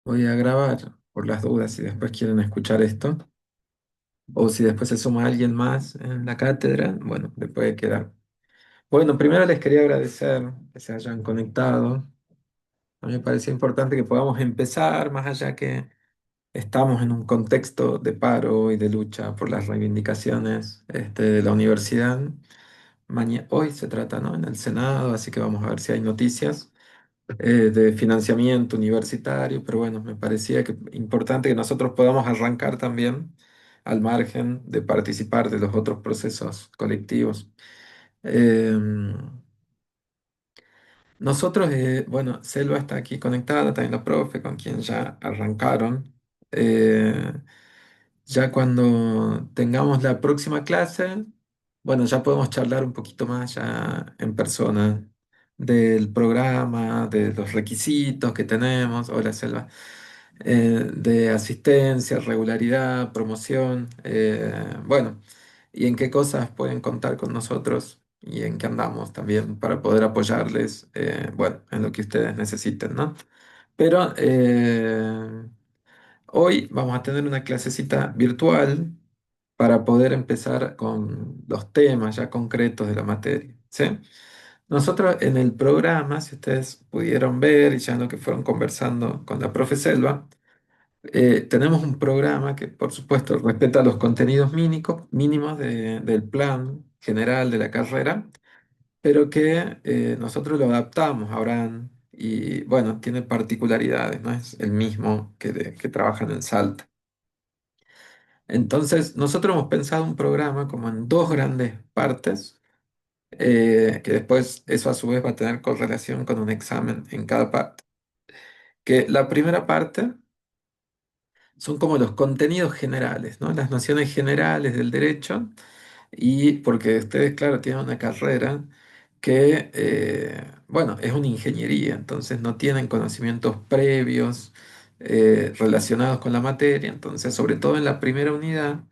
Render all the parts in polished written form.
Voy a grabar por las dudas si después quieren escuchar esto o si después se suma alguien más en la cátedra, bueno, le puede quedar. Bueno, primero les quería agradecer que se hayan conectado. A mí me parecía importante que podamos empezar, más allá que estamos en un contexto de paro y de lucha por las reivindicaciones de la universidad. Hoy se trata, ¿no? En el Senado, así que vamos a ver si hay noticias de financiamiento universitario, pero bueno, me parecía que importante que nosotros podamos arrancar también al margen de participar de los otros procesos colectivos. Eh, Nosotros, bueno, Selva está aquí conectada, también la profe, con quien ya arrancaron. Eh, ya cuando tengamos la próxima clase, bueno, ya podemos charlar un poquito más ya en persona del programa, de los requisitos que tenemos. Hola, Selva. De asistencia, regularidad, promoción. Bueno, y en qué cosas pueden contar con nosotros y en qué andamos también para poder apoyarles, bueno, en lo que ustedes necesiten, ¿no? Pero hoy vamos a tener una clasecita virtual para poder empezar con los temas ya concretos de la materia, ¿sí? Nosotros en el programa, si ustedes pudieron ver y ya en lo que fueron conversando con la profe Selva, tenemos un programa que, por supuesto, respeta los contenidos mínimos del plan general de la carrera, pero que nosotros lo adaptamos ahora y, bueno, tiene particularidades, no es el mismo que trabajan en Salta. Entonces, nosotros hemos pensado un programa como en dos grandes partes, que después eso a su vez va a tener correlación con un examen en cada parte. Que la primera parte son como los contenidos generales, ¿no? Las nociones generales del derecho, y porque ustedes, claro, tienen una carrera que, bueno, es una ingeniería, entonces no tienen conocimientos previos relacionados con la materia, entonces, sobre todo en la primera unidad,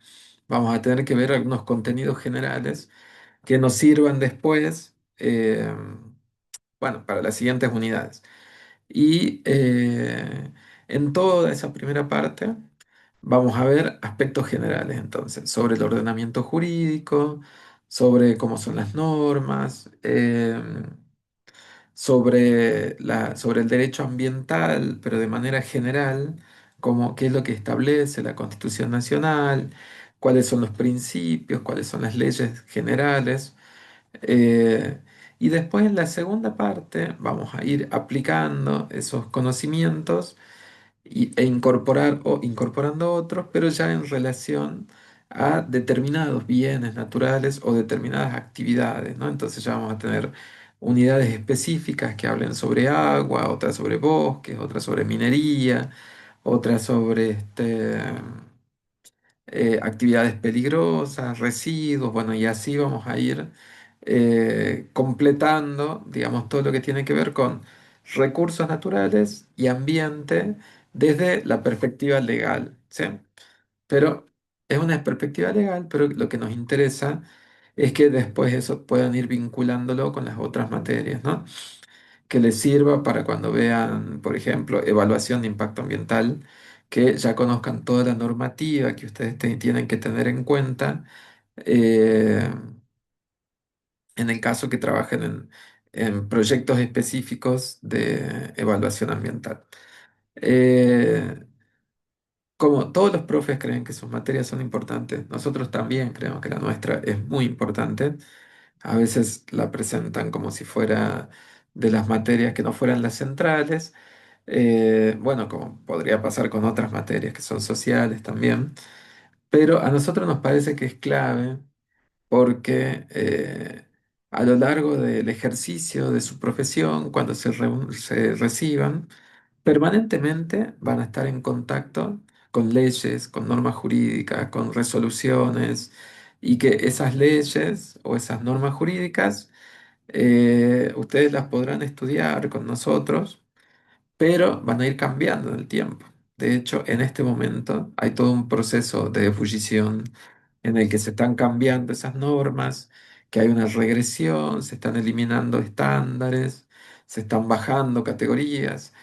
vamos a tener que ver algunos contenidos generales que nos sirvan después, bueno, para las siguientes unidades. Y en toda esa primera parte vamos a ver aspectos generales, entonces, sobre el ordenamiento jurídico, sobre cómo son las normas, sobre el derecho ambiental, pero de manera general, como qué es lo que establece la Constitución Nacional, cuáles son los principios, cuáles son las leyes generales. eh, y después en la segunda parte vamos a ir aplicando esos conocimientos e incorporando otros, pero ya en relación a determinados bienes naturales o determinadas actividades, ¿no? Entonces ya vamos a tener unidades específicas que hablen sobre agua, otras sobre bosques, otras sobre minería, otras sobre actividades peligrosas, residuos, bueno, y así vamos a ir completando, digamos, todo lo que tiene que ver con recursos naturales y ambiente desde la perspectiva legal, ¿sí? Pero es una perspectiva legal, pero lo que nos interesa es que después eso puedan ir vinculándolo con las otras materias, ¿no? Que les sirva para cuando vean, por ejemplo, evaluación de impacto ambiental, que ya conozcan toda la normativa que ustedes tienen que tener en cuenta eh, en el caso que trabajen en proyectos específicos de evaluación ambiental. Eh, Como todos los profes creen que sus materias son importantes, nosotros también creemos que la nuestra es muy importante. A veces la presentan como si fuera de las materias que no fueran las centrales. Bueno, como podría pasar con otras materias que son sociales también. Pero a nosotros nos parece que es clave porque a lo largo del ejercicio de su profesión, cuando se reciban, permanentemente van a estar en contacto con leyes, con normas jurídicas, con resoluciones, y que esas leyes o esas normas jurídicas ustedes las podrán estudiar con nosotros, pero van a ir cambiando en el tiempo. De hecho, en este momento hay todo un proceso de ebullición en el que se están cambiando esas normas, que hay una regresión, se están eliminando estándares, se están bajando categorías.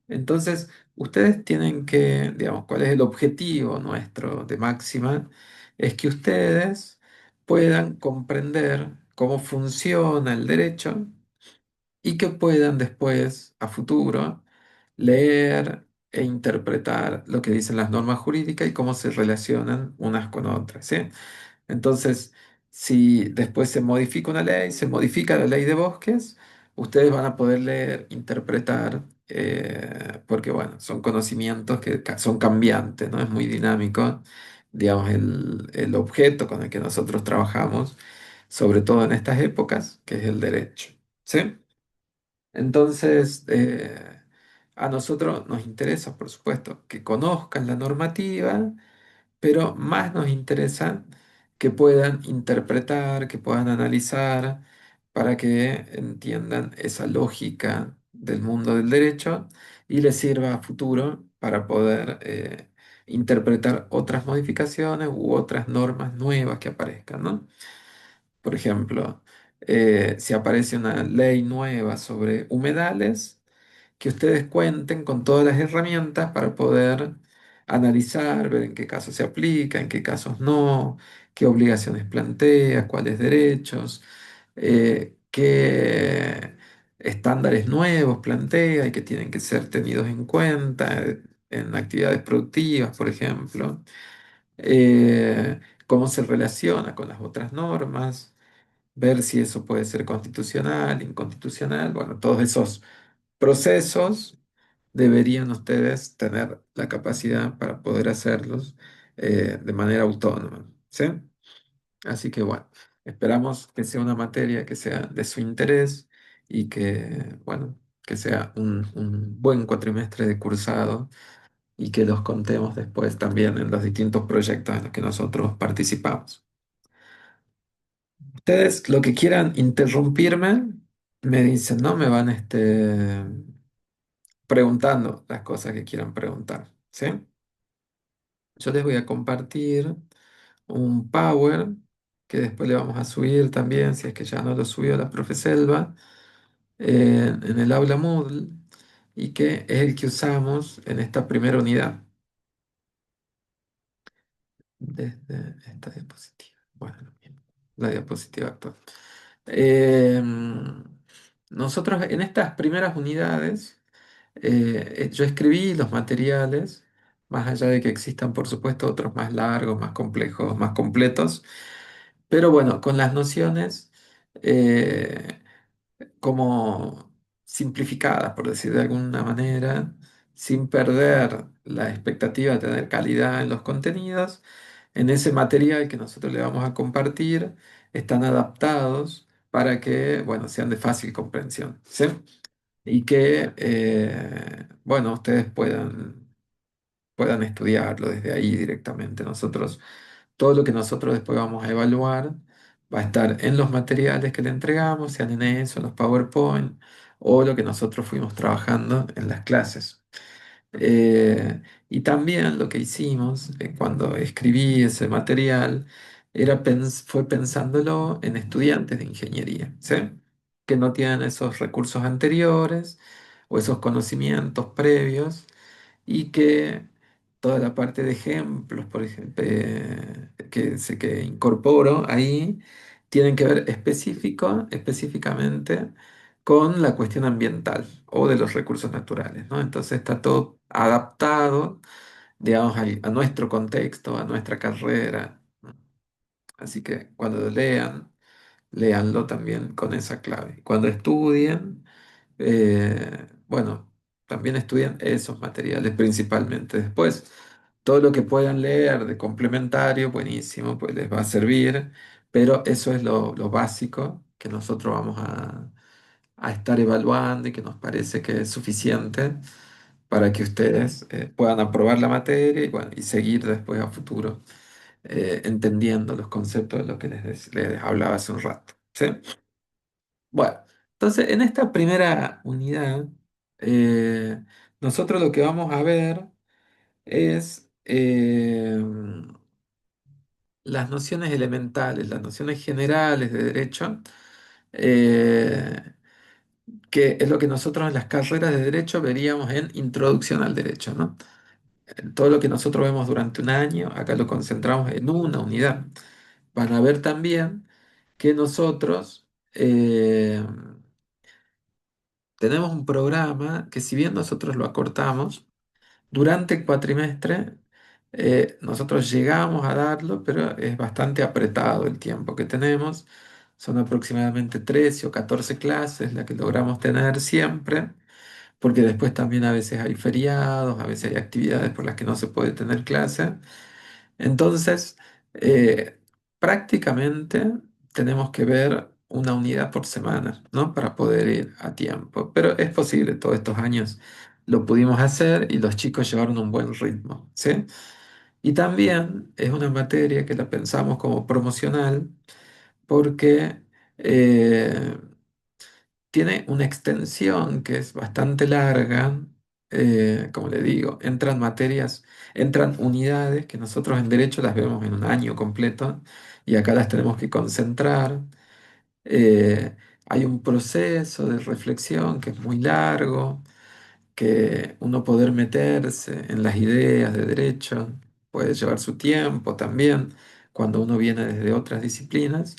Entonces, Ustedes tienen que, digamos, ¿cuál es el objetivo nuestro de máxima? Es que ustedes puedan comprender cómo funciona el derecho y que puedan después, a futuro, leer e interpretar lo que dicen las normas jurídicas y cómo se relacionan unas con otras, ¿sí? Entonces, si después se modifica una ley, se modifica la ley de bosques, ustedes van a poder leer, interpretar, porque bueno, son conocimientos que son cambiantes, ¿no? Es muy dinámico, digamos, el objeto con el que nosotros trabajamos, sobre todo en estas épocas, que es el derecho, ¿sí? Entonces, a nosotros nos interesa, por supuesto, que conozcan la normativa, pero más nos interesa que puedan interpretar, que puedan analizar, para que entiendan esa lógica del mundo del derecho y les sirva a futuro para poder interpretar otras modificaciones u otras normas nuevas que aparezcan, ¿no? Por ejemplo, si aparece una ley nueva sobre humedales, que ustedes cuenten con todas las herramientas para poder analizar, ver en qué casos se aplica, en qué casos no, qué obligaciones plantea, cuáles derechos, qué estándares nuevos plantea y que tienen que ser tenidos en cuenta en actividades productivas, por ejemplo, cómo se relaciona con las otras normas, ver si eso puede ser constitucional, inconstitucional, bueno, todos esos procesos deberían ustedes tener la capacidad para poder hacerlos de manera autónoma, ¿sí? Así que bueno, esperamos que sea una materia que sea de su interés y que, bueno, que sea un buen cuatrimestre de cursado y que los contemos después también en los distintos proyectos en los que nosotros participamos. Ustedes lo que quieran interrumpirme, me dicen, ¿no? Me van preguntando las cosas que quieran preguntar, ¿sí? Yo les voy a compartir un Power que después le vamos a subir también, si es que ya no lo subió la profe Selva, en el aula Moodle y que es el que usamos en esta primera unidad desde esta diapositiva. Bueno, bien, la diapositiva actual. Eh, Nosotros en estas primeras unidades, yo escribí los materiales, más allá de que existan, por supuesto, otros más largos, más complejos, más completos, pero bueno, con las nociones eh, como simplificadas, por decir de alguna manera, sin perder la expectativa de tener calidad en los contenidos. En ese material que nosotros le vamos a compartir, están adaptados para que, bueno, sean de fácil comprensión, ¿sí? Y que, bueno, ustedes puedan estudiarlo desde ahí directamente. Todo lo que nosotros después vamos a evaluar va a estar en los materiales que le entregamos, sean en eso, en los PowerPoint, o lo que nosotros fuimos trabajando en las clases. Y también lo que hicimos cuando escribí ese material fue pensándolo en estudiantes de ingeniería, ¿sí? Que no tienen esos recursos anteriores o esos conocimientos previos y que toda la parte de ejemplos, por ejemplo, que incorporo ahí, tienen que ver específicamente con la cuestión ambiental o de los recursos naturales, ¿no? Entonces está todo adaptado, digamos, a nuestro contexto, a nuestra carrera. Así que cuando lo lean, léanlo también con esa clave. Cuando estudien, bueno, también estudien esos materiales principalmente. Después, todo lo que puedan leer de complementario, buenísimo, pues les va a servir, pero eso es lo básico que nosotros vamos a estar evaluando y que nos parece que es suficiente para que ustedes puedan aprobar la materia y, bueno, y seguir después a futuro entendiendo los conceptos de lo que les hablaba hace un rato. ¿Sí? Bueno, entonces en esta primera unidad, eh, nosotros lo que vamos a ver es las nociones elementales, las nociones generales de derecho, eh, que es lo que nosotros en las carreras de derecho veríamos en introducción al derecho, ¿no? Todo lo que nosotros vemos durante un año, acá lo concentramos en una unidad. Van a ver también que nosotros tenemos un programa que si bien nosotros lo acortamos, durante el cuatrimestre nosotros llegamos a darlo, pero es bastante apretado el tiempo que tenemos. Son aproximadamente 13 o 14 clases las que logramos tener siempre, porque después también a veces hay feriados, a veces hay actividades por las que no se puede tener clase. Entonces, eh, prácticamente tenemos que ver una unidad por semana, ¿no? Para poder ir a tiempo. Pero es posible, todos estos años lo pudimos hacer y los chicos llevaron un buen ritmo, ¿sí? Y también es una materia que la pensamos como promocional porque eh, tiene una extensión que es bastante larga, como le digo, entran materias, entran unidades que nosotros en derecho las vemos en un año completo y acá las tenemos que concentrar. Eh, Hay un proceso de reflexión que es muy largo, que uno poder meterse en las ideas de derecho puede llevar su tiempo también cuando uno viene desde otras disciplinas.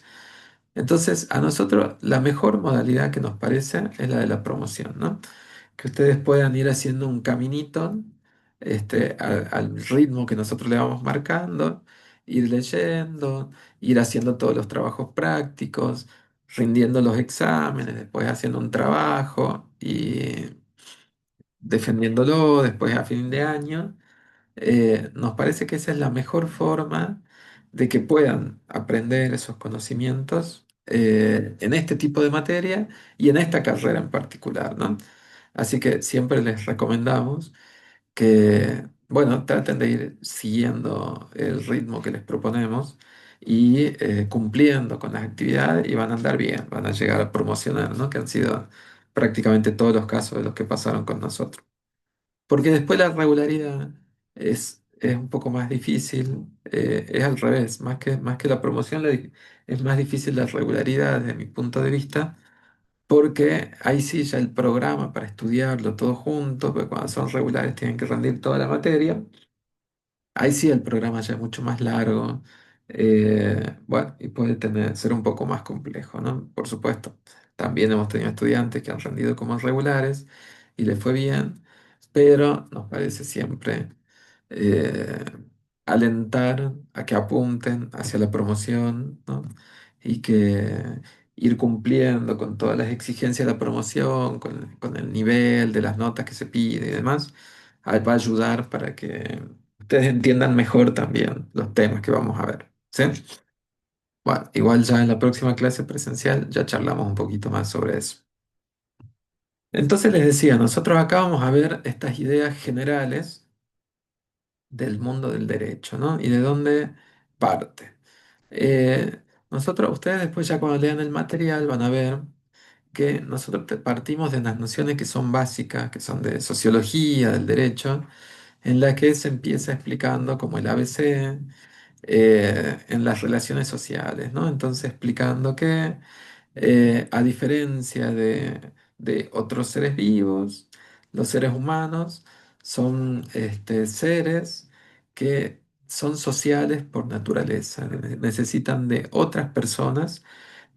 Entonces, a nosotros la mejor modalidad que nos parece es la de la promoción, ¿no? Que ustedes puedan ir haciendo un caminito al ritmo que nosotros le vamos marcando, ir leyendo, ir haciendo todos los trabajos prácticos, rindiendo los exámenes, después haciendo un trabajo y defendiéndolo después a fin de año. Nos parece que esa es la mejor forma de que puedan aprender esos conocimientos en este tipo de materia y en esta carrera en particular, ¿no? Así que siempre les recomendamos que, bueno, traten de ir siguiendo el ritmo que les proponemos y cumpliendo con las actividades y van a andar bien, van a llegar a promocionar, ¿no? Que han sido prácticamente todos los casos de los que pasaron con nosotros. Porque después la regularidad es un poco más difícil, es al revés, más que la promoción es más difícil la regularidad desde mi punto de vista, porque ahí sí ya el programa para estudiarlo todo junto, porque cuando son regulares tienen que rendir toda la materia. Ahí sí el programa ya es mucho más largo, bueno, y puede ser un poco más complejo, ¿no? Por supuesto. También hemos tenido estudiantes que han rendido como regulares y les fue bien, pero nos parece siempre eh, alentar a que apunten hacia la promoción, ¿no? Y que ir cumpliendo con todas las exigencias de la promoción, con el nivel de las notas que se pide y demás, va a ayudar para que ustedes entiendan mejor también los temas que vamos a ver. ¿Sí? Bueno, igual ya en la próxima clase presencial ya charlamos un poquito más sobre eso. Entonces les decía, nosotros acá vamos a ver estas ideas generales del mundo del derecho, ¿no? Y de dónde parte. Nosotros, ustedes después ya cuando lean el material van a ver que nosotros partimos de unas nociones que son básicas, que son de sociología, del derecho, en la que se empieza explicando como el ABC, en las relaciones sociales, ¿no? Entonces explicando que a diferencia de otros seres vivos, los seres humanos son seres que son sociales por naturaleza, necesitan de otras personas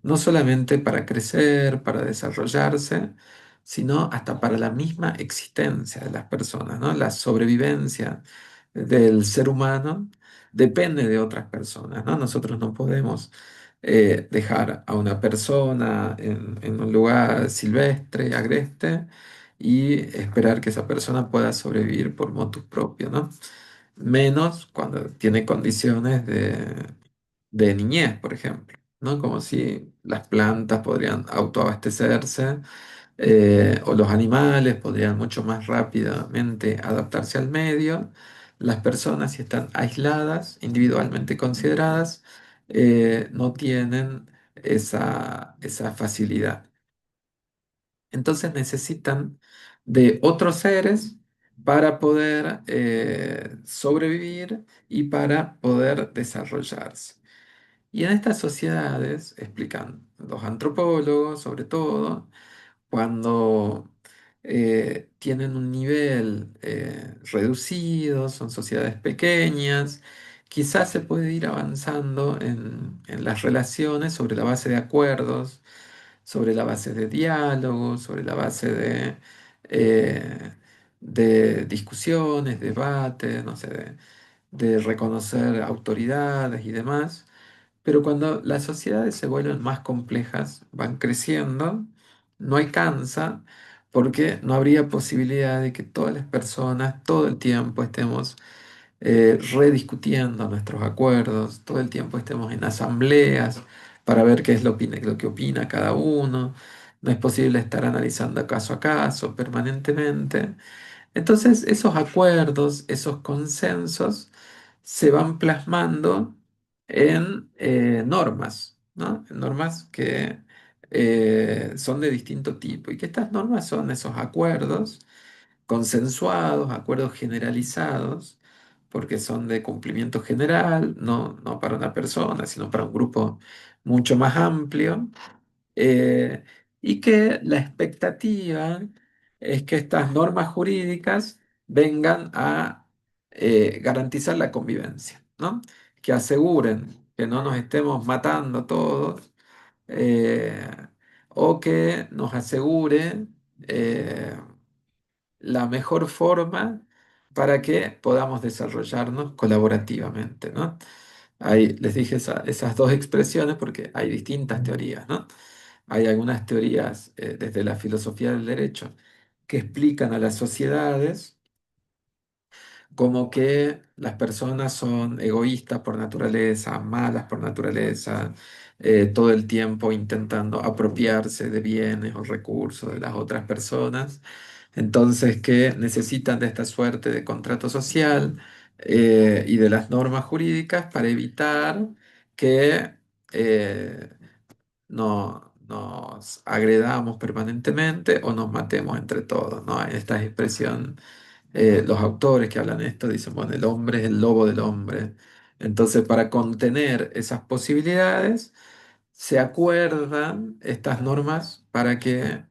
no solamente para crecer, para desarrollarse, sino hasta para la misma existencia de las personas, ¿no? La sobrevivencia del ser humano depende de otras personas, ¿no? Nosotros no podemos dejar a una persona en un lugar silvestre, agreste, y esperar que esa persona pueda sobrevivir por motus propio, ¿no? Menos cuando tiene condiciones de niñez, por ejemplo, ¿no? Como si las plantas podrían autoabastecerse o los animales podrían mucho más rápidamente adaptarse al medio. Las personas, si están aisladas, individualmente consideradas, no tienen esa facilidad. Entonces necesitan de otros seres para poder sobrevivir y para poder desarrollarse. Y en estas sociedades, explican los antropólogos sobre todo, cuando tienen un nivel reducido, son sociedades pequeñas, quizás se puede ir avanzando en las relaciones sobre la base de acuerdos, sobre la base de diálogos, sobre la base eh, de discusiones, debates, no sé, de reconocer autoridades y demás. Pero cuando las sociedades se vuelven más complejas, van creciendo, no alcanza, porque no habría posibilidad de que todas las personas todo el tiempo estemos rediscutiendo nuestros acuerdos, todo el tiempo estemos en asambleas para ver qué es lo que opina cada uno. No es posible estar analizando caso a caso permanentemente. Entonces, esos acuerdos, esos consensos se van plasmando en normas, ¿no? En normas que son de distinto tipo y que estas normas son esos acuerdos consensuados, acuerdos generalizados, porque son de cumplimiento general, no para una persona, sino para un grupo mucho más amplio, eh, y que la expectativa es que estas normas jurídicas vengan a garantizar la convivencia, ¿no? Que aseguren que no nos estemos matando todos, eh, o que nos asegure eh, la mejor forma para que podamos desarrollarnos colaborativamente, ¿no? Ahí les dije esas dos expresiones porque hay distintas teorías, ¿no? Hay algunas teorías desde la filosofía del derecho que explican a las sociedades como que las personas son egoístas por naturaleza, malas por naturaleza, todo el tiempo intentando apropiarse de bienes o recursos de las otras personas. Entonces, que necesitan de esta suerte de contrato social y de las normas jurídicas para evitar que no nos agredamos permanentemente o nos matemos entre todos, ¿no? Esta expresión, los autores que hablan de esto dicen, bueno, el hombre es el lobo del hombre. Entonces, para contener esas posibilidades, se acuerdan estas normas para que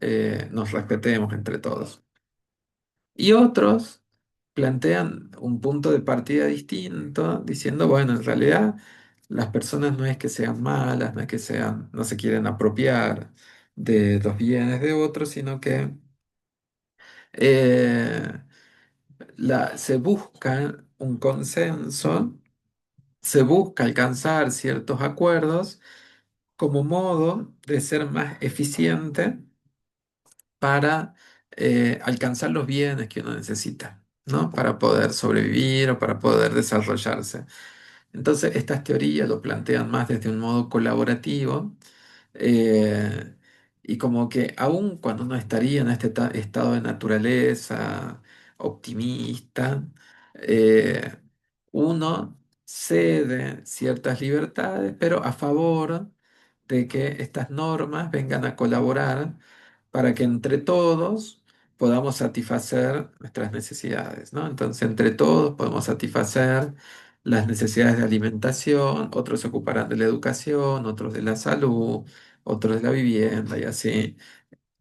nos respetemos entre todos. Y otros plantean un punto de partida distinto, diciendo, bueno, en realidad las personas no es que sean malas, no es que sean, no se quieren apropiar de los bienes de otros, sino que eh, se busca un consenso, se busca alcanzar ciertos acuerdos como modo de ser más eficiente para alcanzar los bienes que uno necesita, ¿no? Para poder sobrevivir o para poder desarrollarse. Entonces, estas teorías lo plantean más desde un modo colaborativo, eh, y como que aun cuando uno estaría en este estado de naturaleza optimista, eh, uno cede ciertas libertades, pero a favor de que estas normas vengan a colaborar para que entre todos podamos satisfacer nuestras necesidades, ¿no? Entonces, entre todos podemos satisfacer las necesidades de alimentación, otros se ocuparán de la educación, otros de la salud, otros de la vivienda y así.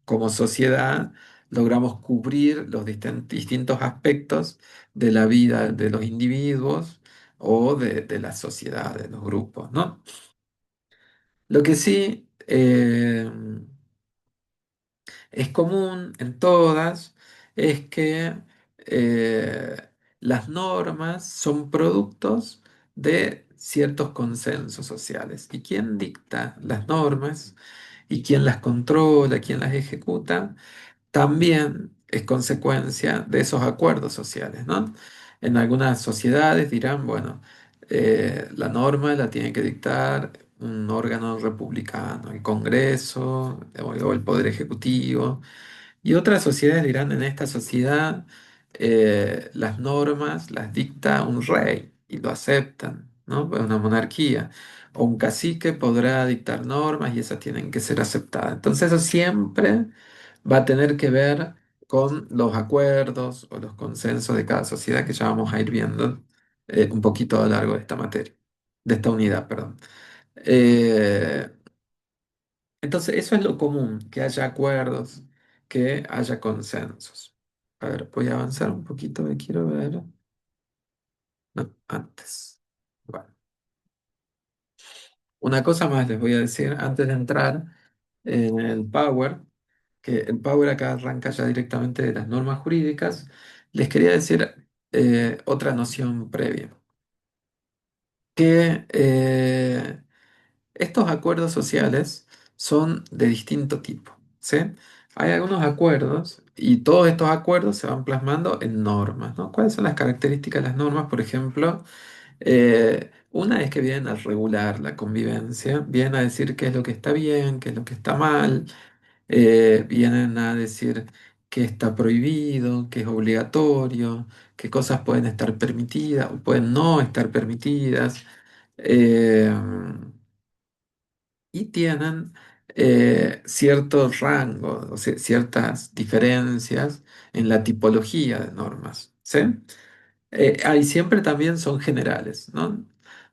Como sociedad logramos cubrir los distintos aspectos de la vida de los individuos o de la sociedad, de los grupos, ¿no? Lo que sí es común en todas es que eh, las normas son productos de ciertos consensos sociales. ¿Y quién dicta las normas? ¿Y quién las controla? ¿Quién las ejecuta? También es consecuencia de esos acuerdos sociales, ¿no? En algunas sociedades dirán, bueno, la norma la tiene que dictar un órgano republicano, el Congreso o el Poder Ejecutivo. Y otras sociedades dirán, en esta sociedad las normas las dicta un rey y lo aceptan, ¿no? Es una monarquía. O un cacique podrá dictar normas y esas tienen que ser aceptadas. Entonces eso siempre va a tener que ver con los acuerdos o los consensos de cada sociedad que ya vamos a ir viendo un poquito a lo largo de esta materia, de esta unidad, perdón. Eh, entonces eso es lo común, que haya acuerdos que haya consensos. A ver, voy a avanzar un poquito, me quiero ver. No, antes. Bueno, una cosa más les voy a decir antes de entrar en el Power, que el Power acá arranca ya directamente de las normas jurídicas. Les quería decir otra noción previa, que estos acuerdos sociales son de distinto tipo, ¿sí? Hay algunos acuerdos y todos estos acuerdos se van plasmando en normas, ¿no? ¿Cuáles son las características de las normas? Por ejemplo, una es que vienen a regular la convivencia, vienen a decir qué es lo que está bien, qué es lo que está mal, vienen a decir qué está prohibido, qué es obligatorio, qué cosas pueden estar permitidas o pueden no estar permitidas. eh, y tienen ciertos rangos, o sea, ciertas diferencias en la tipología de normas, ¿sí? Ahí siempre también son generales, ¿no?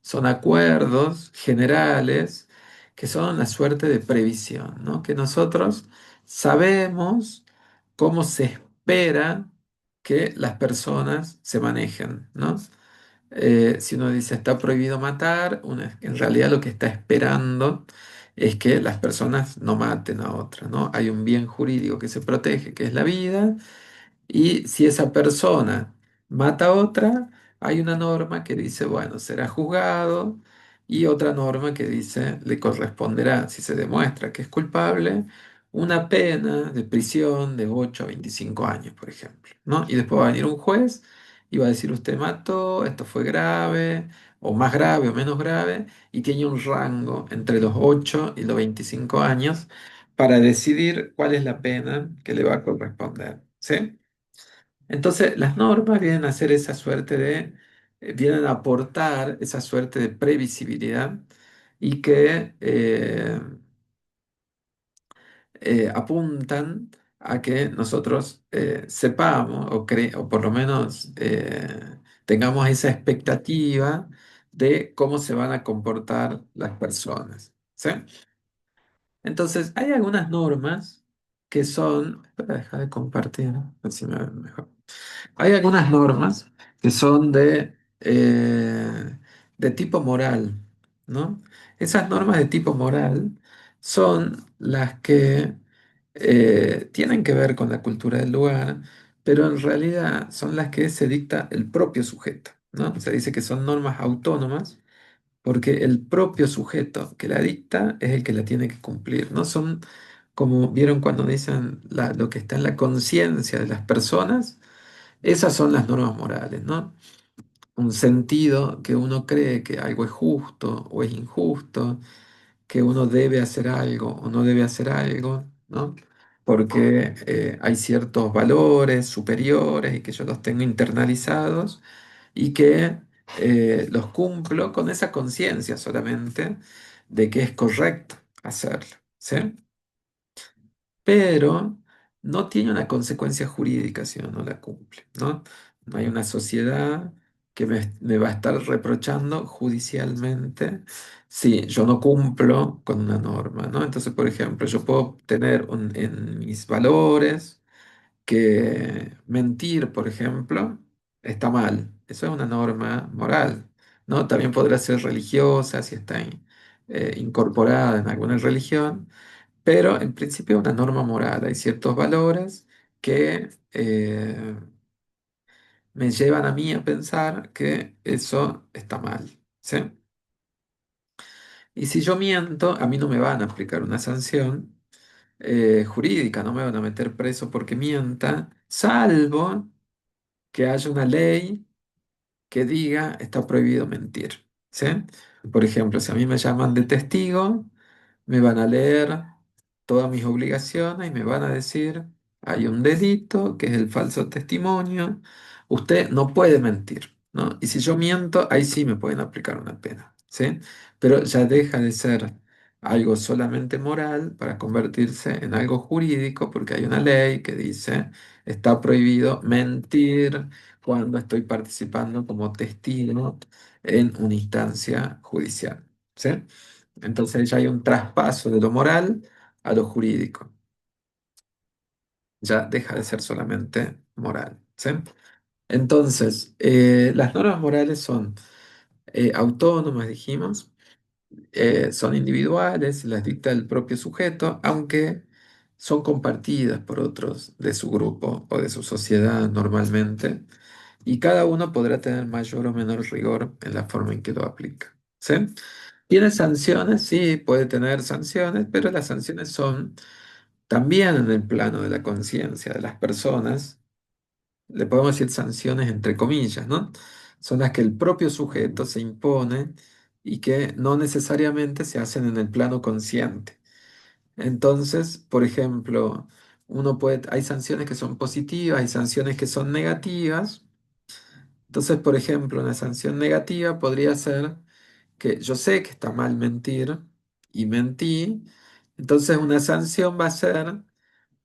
Son acuerdos generales que son una suerte de previsión, ¿no? Que nosotros sabemos cómo se espera que las personas se manejen, ¿no? Si uno dice está prohibido matar, en realidad lo que está esperando es que las personas no maten a otras, ¿no? Hay un bien jurídico que se protege, que es la vida, y si esa persona mata a otra, hay una norma que dice, bueno, será juzgado, y otra norma que dice, le corresponderá, si se demuestra que es culpable, una pena de prisión de 8 a 25 años, por ejemplo, ¿no? Y después va a venir un juez y va a decir, usted mató, esto fue grave, o más grave o menos grave, y tiene un rango entre los 8 y los 25 años para decidir cuál es la pena que le va a corresponder, ¿sí? Entonces, las normas vienen a hacer esa suerte vienen a aportar esa suerte de previsibilidad y que apuntan a que nosotros sepamos o por lo menos tengamos esa expectativa de cómo se van a comportar las personas, ¿sí? Entonces, hay algunas normas que son... Espera, deja de compartir, a ver si me ven mejor. Hay algunas normas que son de tipo moral, ¿no? Esas normas de tipo moral son las que tienen que ver con la cultura del lugar, pero en realidad son las que se dicta el propio sujeto, ¿no? Se dice que son normas autónomas porque el propio sujeto que la dicta es el que la tiene que cumplir, ¿no? Son como vieron cuando dicen lo que está en la conciencia de las personas, esas son las normas morales, ¿no? Un sentido que uno cree que algo es justo o es injusto, que uno debe hacer algo o no debe hacer algo, ¿no? Porque hay ciertos valores superiores y que yo los tengo internalizados y que los cumplo con esa conciencia solamente de que es correcto hacerlo, ¿sí? Pero no tiene una consecuencia jurídica si uno no la cumple, ¿no? No hay una sociedad que me va a estar reprochando judicialmente si yo no cumplo con una norma, ¿no? Entonces, por ejemplo, yo puedo tener en mis valores que mentir, por ejemplo, está mal. Eso es una norma moral, ¿no? También podrá ser religiosa si está incorporada en alguna religión, pero en principio es una norma moral. Hay ciertos valores que me llevan a mí a pensar que eso está mal, ¿sí? Y si yo miento, a mí no me van a aplicar una sanción jurídica, no me van a meter preso porque mienta, salvo que haya una ley que diga está prohibido mentir, ¿sí? Por ejemplo, si a mí me llaman de testigo, me van a leer todas mis obligaciones y me van a decir, hay un delito que es el falso testimonio, usted no puede mentir, ¿no? Y si yo miento, ahí sí me pueden aplicar una pena, ¿sí? Pero ya deja de ser algo solamente moral para convertirse en algo jurídico porque hay una ley que dice, está prohibido mentir cuando estoy participando como testigo en una instancia judicial, ¿sí? Entonces ya hay un traspaso de lo moral a lo jurídico. ya deja de ser solamente moral, ¿sí? Entonces, las normas morales son autónomas, dijimos, son individuales, las dicta el propio sujeto, aunque son compartidas por otros de su grupo o de su sociedad normalmente, y cada uno podrá tener mayor o menor rigor en la forma en que lo aplica. ¿Sí? ¿Tiene sanciones? Sí, puede tener sanciones, pero las sanciones son también en el plano de la conciencia de las personas, le podemos decir sanciones entre comillas, ¿no? Son las que el propio sujeto se impone y que no necesariamente se hacen en el plano consciente. Entonces, por ejemplo, hay sanciones que son positivas, hay sanciones que son negativas. Entonces, por ejemplo, una sanción negativa podría ser que yo sé que está mal mentir y mentí. Entonces, una sanción va a ser,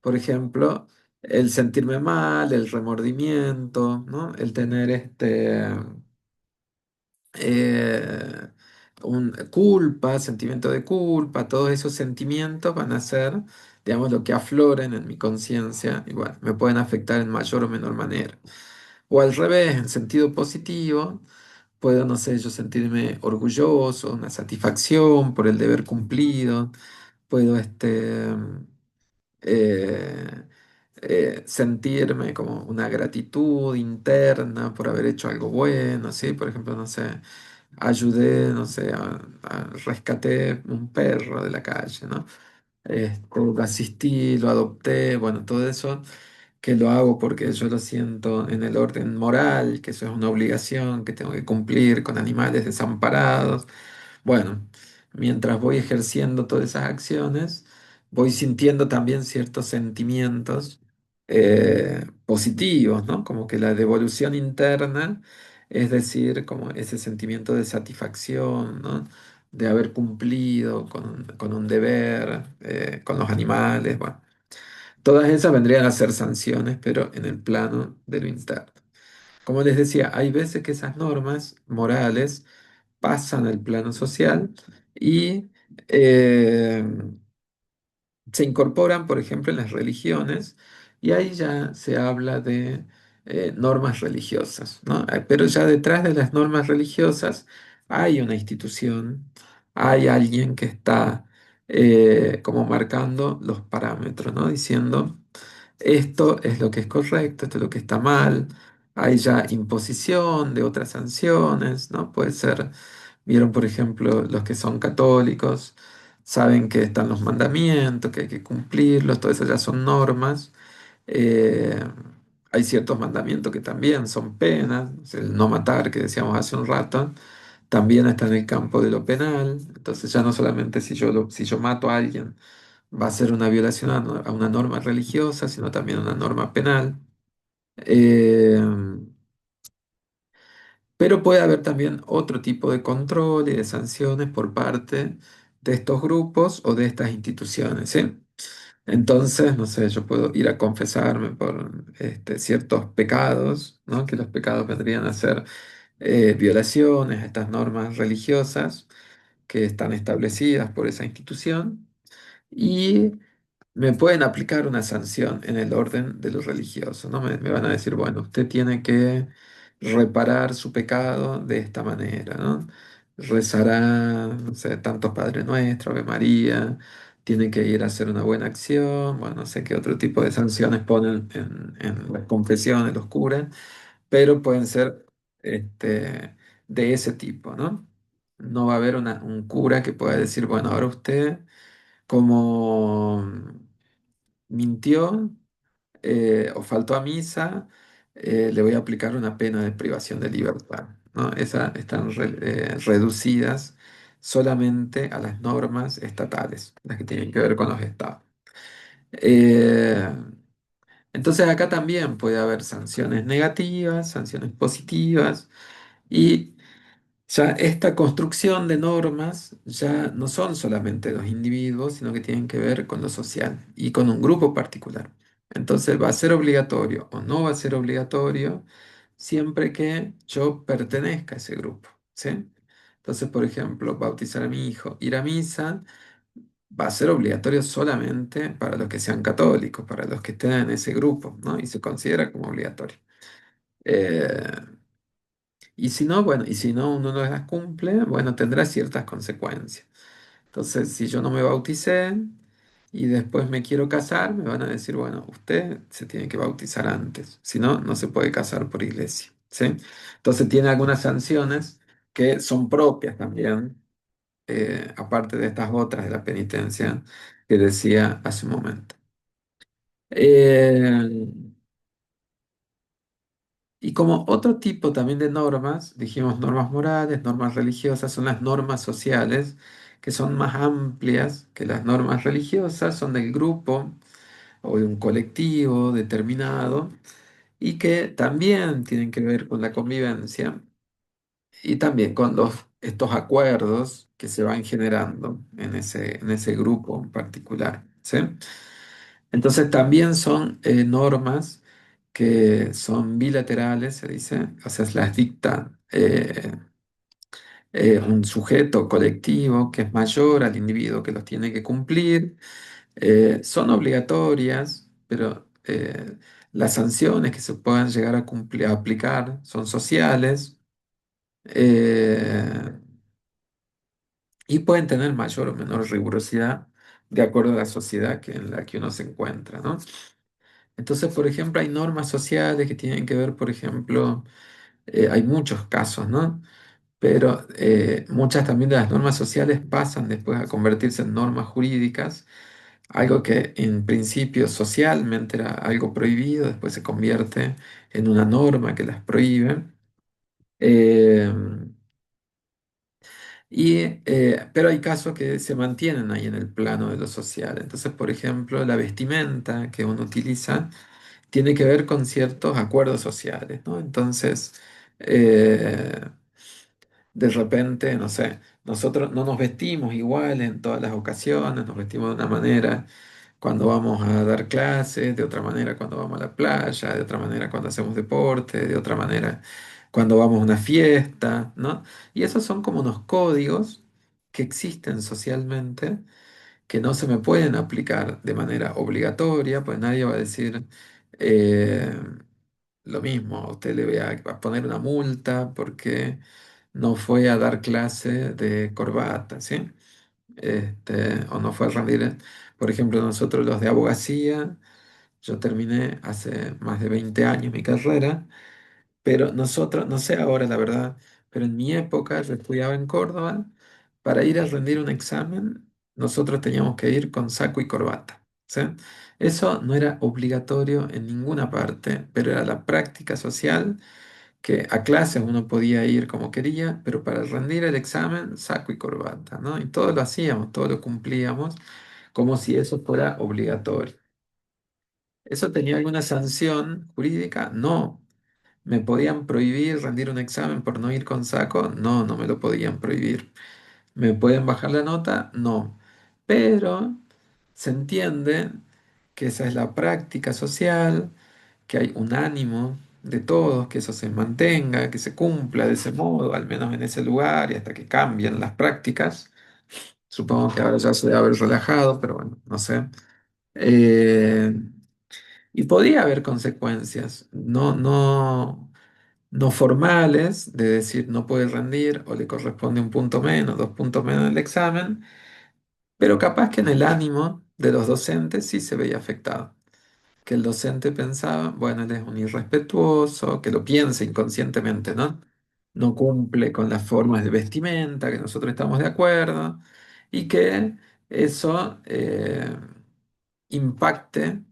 por ejemplo, el sentirme mal, el remordimiento, ¿no? El tener eh, culpa, sentimiento de culpa, todos esos sentimientos van a ser, digamos, lo que afloren en mi conciencia, igual, me pueden afectar en mayor o menor manera. O al revés, en sentido positivo, puedo, no sé, yo sentirme orgulloso, una satisfacción por el deber cumplido, puedo eh, sentirme como una gratitud interna por haber hecho algo bueno, ¿sí? Por ejemplo, no sé, ayudé, no sé, rescaté un perro de la calle, ¿no? Lo asistí, lo adopté, bueno, todo eso que lo hago porque yo lo siento en el orden moral, que eso es una obligación que tengo que cumplir con animales desamparados. Bueno, mientras voy ejerciendo todas esas acciones, voy sintiendo también ciertos sentimientos positivos, ¿no? Como que la devolución interna, es decir, como ese sentimiento de satisfacción, ¿no? De haber cumplido con un deber, con los animales, bueno. Todas esas vendrían a ser sanciones, pero en el plano de lo interno. Como les decía, hay veces que esas normas morales pasan al plano social y eh, se incorporan, por ejemplo, en las religiones, y ahí ya se habla de normas religiosas, ¿no? Pero ya detrás de las normas religiosas hay una institución, hay alguien que está como marcando los parámetros, ¿no? Diciendo, esto es lo que es correcto, esto es lo que está mal. Hay ya imposición de otras sanciones, ¿no? Puede ser, vieron, por ejemplo, los que son católicos saben que están los mandamientos, que hay que cumplirlos, todo eso ya son normas. Eh, Hay ciertos mandamientos que también son penas, el no matar que decíamos hace un rato, también está en el campo de lo penal. Entonces ya no solamente si yo mato a alguien va a ser una violación a una norma religiosa, sino también a una norma penal. Eh, pero puede haber también otro tipo de control y de sanciones por parte de estos grupos o de estas instituciones, ¿sí? Entonces, no sé, yo puedo ir a confesarme por ciertos pecados, ¿no? Que los pecados vendrían a ser violaciones a estas normas religiosas que están establecidas por esa institución. Y me pueden aplicar una sanción en el orden de lo religioso, ¿no? Me van a decir, bueno, usted tiene que reparar su pecado de esta manera, ¿no? Rezará, no sé, tantos Padre Nuestro, Ave María, tiene que ir a hacer una buena acción, bueno, no sé qué otro tipo de sanciones ponen en las confesiones los curas, pero pueden ser de ese tipo, ¿no? No va a haber un cura que pueda decir, bueno, ahora usted como mintió o faltó a misa, le voy a aplicar una pena de privación de libertad, ¿no? Esas están reducidas solamente a las normas estatales, las que tienen que ver con los estados. Eh, entonces acá también puede haber sanciones negativas, sanciones positivas, y ya esta construcción de normas ya no son solamente los individuos, sino que tienen que ver con lo social y con un grupo particular. Entonces, ¿va a ser obligatorio o no va a ser obligatorio siempre que yo pertenezca a ese grupo? ¿Sí? Entonces, por ejemplo, bautizar a mi hijo, ir a misa, va a ser obligatorio solamente para los que sean católicos, para los que estén en ese grupo, ¿no? Y se considera como obligatorio. Eh, y si no, bueno, y si no uno no las cumple, bueno, tendrá ciertas consecuencias. Entonces, si yo no me bauticé y después me quiero casar, me van a decir, bueno, usted se tiene que bautizar antes, si no, no se puede casar por iglesia, ¿sí? Entonces tiene algunas sanciones que son propias también, aparte de estas otras de la penitencia que decía hace un momento. Eh, y como otro tipo también de normas, dijimos normas morales, normas religiosas, son las normas sociales, que son más amplias que las normas religiosas, son del grupo o de un colectivo determinado y que también tienen que ver con la convivencia y también con estos acuerdos que se van generando en ese grupo en particular, ¿sí? Entonces también son normas que son bilaterales, se dice, o sea, las dicta un sujeto colectivo que es mayor al individuo que los tiene que cumplir. Son obligatorias, pero las sanciones que se puedan llegar a a aplicar son sociales. eh, y pueden tener mayor o menor rigurosidad de acuerdo a la sociedad en la que uno se encuentra, ¿no? Entonces, por ejemplo, hay normas sociales que tienen que ver, por ejemplo, hay muchos casos, ¿no? Pero muchas también de las normas sociales pasan después a convertirse en normas jurídicas, algo que en principio socialmente era algo prohibido, después se convierte en una norma que las prohíbe. Eh, pero hay casos que se mantienen ahí en el plano de lo social. Entonces, por ejemplo, la vestimenta que uno utiliza tiene que ver con ciertos acuerdos sociales, ¿no? Entonces, eh, de repente, no sé, nosotros no nos vestimos igual en todas las ocasiones, nos vestimos de una manera cuando vamos a dar clases, de otra manera cuando vamos a la playa, de otra manera cuando hacemos deporte, de otra manera cuando vamos a una fiesta, ¿no? Y esos son como unos códigos que existen socialmente que no se me pueden aplicar de manera obligatoria, pues nadie va a decir eh, lo mismo, a usted le voy a poner una multa porque no fue a dar clase de corbata, ¿sí? O no fue a rendir. Por ejemplo, nosotros los de abogacía, yo terminé hace más de 20 años mi carrera, pero nosotros, no sé ahora la verdad, pero en mi época yo estudiaba en Córdoba, para ir a rendir un examen, nosotros teníamos que ir con saco y corbata, ¿sí? Eso no era obligatorio en ninguna parte, pero era la práctica social que a clases uno podía ir como quería, pero para rendir el examen, saco y corbata, ¿no? Y todo lo hacíamos, todo lo cumplíamos, como si eso fuera obligatorio. ¿Eso tenía alguna sanción jurídica? No. ¿Me podían prohibir rendir un examen por no ir con saco? No, no me lo podían prohibir. ¿Me pueden bajar la nota? No. Pero se entiende que esa es la práctica social, que hay un ánimo de todos, que eso se mantenga, que se cumpla de ese modo, al menos en ese lugar, y hasta que cambien las prácticas. Supongo que ahora ya se debe haber relajado, pero bueno, no sé. Eh, y podía haber consecuencias, no formales, de decir no puede rendir o le corresponde un punto menos, 2 puntos menos en el examen, pero capaz que en el ánimo de los docentes sí se veía afectado. Que el docente pensaba, bueno, él es un irrespetuoso, que lo piensa inconscientemente, ¿no? No cumple con las formas de vestimenta, que nosotros estamos de acuerdo, y que eso impacte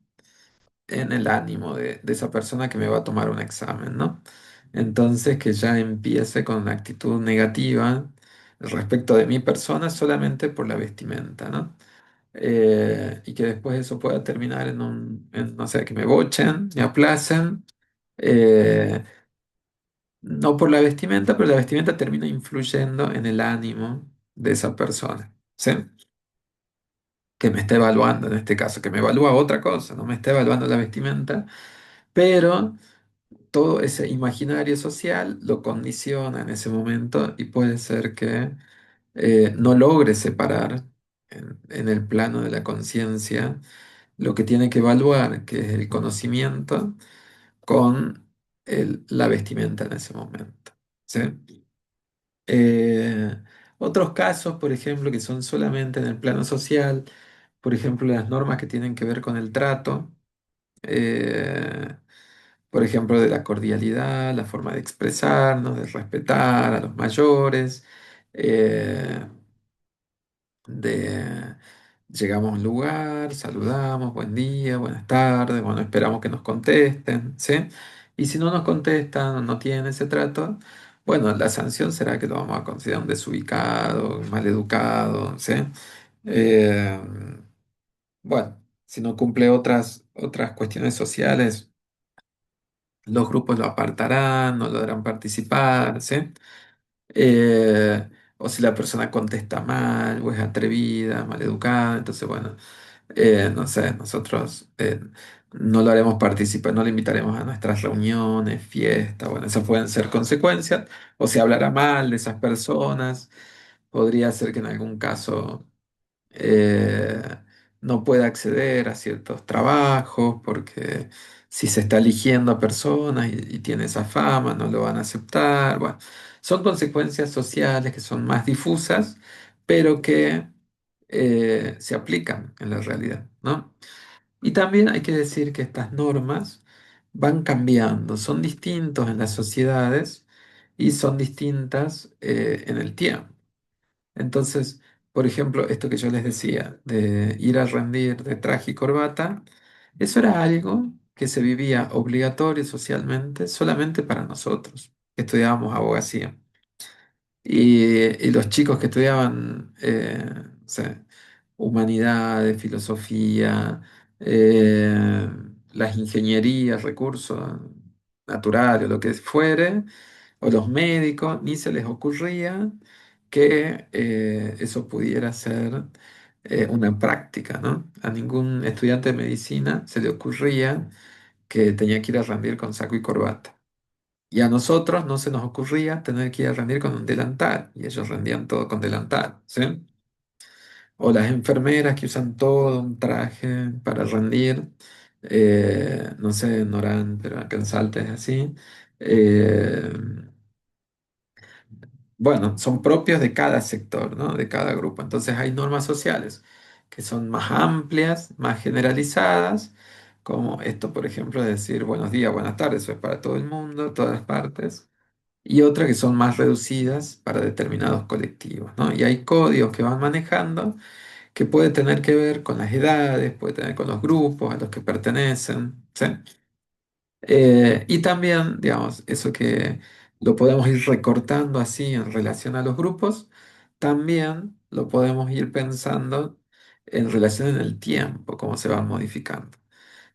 en el ánimo de esa persona que me va a tomar un examen, ¿no? Entonces que ya empiece con una actitud negativa respecto de mi persona solamente por la vestimenta, ¿no? Y que después eso pueda terminar no sé, que me bochen, me aplacen, eh, no por la vestimenta, pero la vestimenta termina influyendo en el ánimo de esa persona, ¿sí? Que me está evaluando en este caso, que me evalúa otra cosa, no me está evaluando la vestimenta, pero todo ese imaginario social lo condiciona en ese momento y puede ser que no logre separar en el plano de la conciencia lo que tiene que evaluar, que es el conocimiento, con la vestimenta en ese momento. ¿Sí? Eh, Otros casos, por ejemplo, que son solamente en el plano social, por ejemplo, las normas que tienen que ver con el trato, eh, por ejemplo, de la cordialidad, la forma de expresarnos, de respetar a los mayores, eh, de llegamos a un lugar, saludamos, buen día, buenas tardes, bueno, esperamos que nos contesten, ¿sí? Y si no nos contestan o no tienen ese trato, bueno, la sanción será que lo vamos a considerar un desubicado, un maleducado, ¿sí? Eh, bueno, si no cumple otras cuestiones sociales, los grupos lo apartarán, no lo harán participar, ¿sí? O si la persona contesta mal, o es atrevida, maleducada, entonces, bueno, no sé, nosotros no lo haremos participar, no le invitaremos a nuestras reuniones, fiestas, bueno, esas pueden ser consecuencias, o si hablará mal de esas personas, podría ser que en algún caso eh, no pueda acceder a ciertos trabajos, porque si se está eligiendo a personas y tiene esa fama, no lo van a aceptar. Bueno, son consecuencias sociales que son más difusas, pero que se aplican en la realidad, ¿no? Y también hay que decir que estas normas van cambiando, son distintos en las sociedades y son distintas en el tiempo. Entonces, por ejemplo, esto que yo les decía, de ir a rendir de traje y corbata, eso era algo que se vivía obligatorio socialmente solamente para nosotros, que estudiábamos abogacía. Y los chicos que estudiaban, no sé, humanidades, filosofía, eh, las ingenierías, recursos naturales, lo que fuere, o los médicos, ni se les ocurría que eso pudiera ser una práctica, ¿no? A ningún estudiante de medicina se le ocurría que tenía que ir a rendir con saco y corbata. Y a nosotros no se nos ocurría tener que ir a rendir con un delantal, y ellos rendían todo con delantal, ¿sí? O las enfermeras que usan todo un traje para rendir, no sé, en Orán, pero acá en Salta es así. Eh, bueno, son propios de cada sector, ¿no? De cada grupo. Entonces hay normas sociales que son más amplias, más generalizadas, como esto, por ejemplo, de decir buenos días, buenas tardes, eso es para todo el mundo, todas partes, y otras que son más reducidas para determinados colectivos, ¿no? Y hay códigos que van manejando que puede tener que ver con las edades, puede tener con los grupos a los que pertenecen, ¿sí? Y también, digamos, eso que lo podemos ir recortando así en relación a los grupos, también lo podemos ir pensando en relación en el tiempo, cómo se van modificando.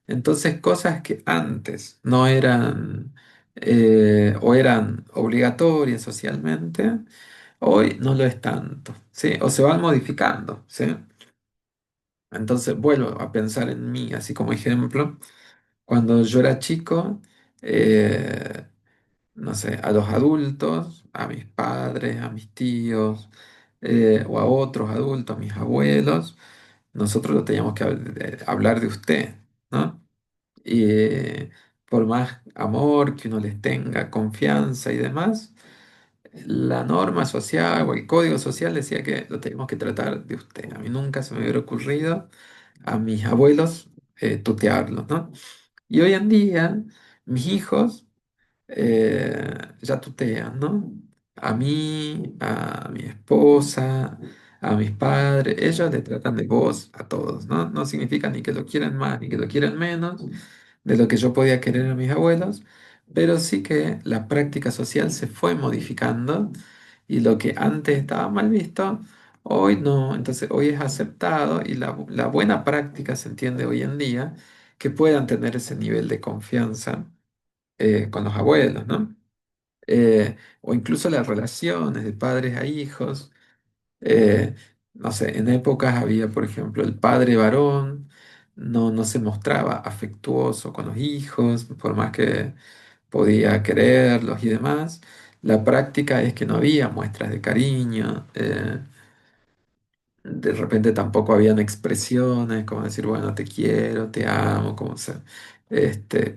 Entonces, cosas que antes no eran o eran obligatorias socialmente, hoy no lo es tanto, ¿sí? O se van modificando, ¿sí? Entonces, vuelvo a pensar en mí, así como ejemplo. Cuando yo era chico, eh, no sé, a los adultos, a mis padres, a mis tíos, o a otros adultos, a mis abuelos, nosotros lo teníamos que hablar de usted, ¿no? Y por más amor que uno les tenga, confianza y demás, la norma social o el código social decía que lo teníamos que tratar de usted. A mí nunca se me hubiera ocurrido a mis abuelos tutearlos, ¿no? Y hoy en día, mis hijos ya tutean, ¿no? A mí, a mi esposa, a mis padres, ellos le tratan de vos a todos, ¿no? No significa ni que lo quieran más ni que lo quieran menos de lo que yo podía querer a mis abuelos, pero sí que la práctica social se fue modificando y lo que antes estaba mal visto, hoy no. Entonces, hoy es aceptado y la buena práctica se entiende hoy en día que puedan tener ese nivel de confianza con los abuelos, ¿no? O incluso las relaciones de padres a hijos. eh, no sé, en épocas había, por ejemplo, el padre varón, no se mostraba afectuoso con los hijos, por más que podía quererlos y demás. La práctica es que no había muestras de cariño. De repente tampoco habían expresiones como decir, bueno, te quiero, te amo, como se,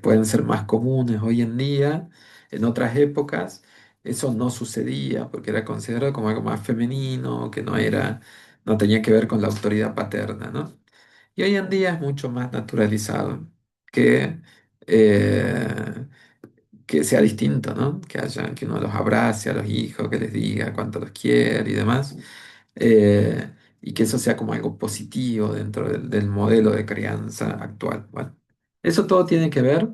pueden ser más comunes hoy en día. En otras épocas eso no sucedía porque era considerado como algo más femenino, que no era, no tenía que ver con la autoridad paterna, ¿no? Y hoy en día es mucho más naturalizado que, eh, que sea distinto, ¿no? Que haya, que uno los abrace a los hijos, que les diga cuánto los quiere y demás, y que eso sea como algo positivo dentro del modelo de crianza actual. Bueno, eso todo tiene que ver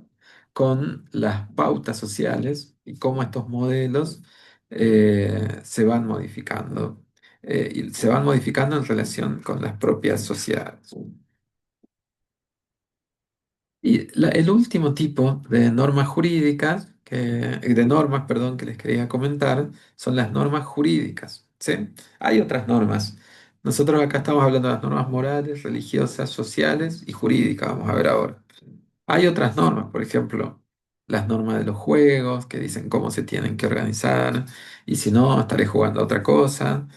con las pautas sociales y cómo estos modelos se van modificando, y se van modificando en relación con las propias sociedades. Y el último tipo de normas jurídicas, de normas, perdón, que les quería comentar, son las normas jurídicas, ¿sí? Hay otras normas. Nosotros acá estamos hablando de las normas morales, religiosas, sociales y jurídicas, vamos a ver ahora. Hay otras normas, por ejemplo, las normas de los juegos que dicen cómo se tienen que organizar y si no, estaré jugando a otra cosa,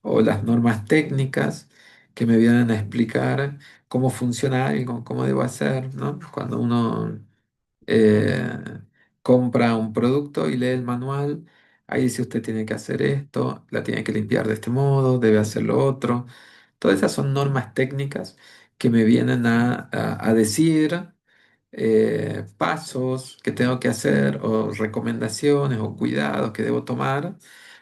o las normas técnicas que me vienen a explicar cómo funciona algo, cómo debo hacer, ¿no? Cuando uno eh, compra un producto y lee el manual, ahí dice usted tiene que hacer esto, la tiene que limpiar de este modo, debe hacer lo otro. Todas esas son normas técnicas que me vienen a decir pasos que tengo que hacer o recomendaciones o cuidados que debo tomar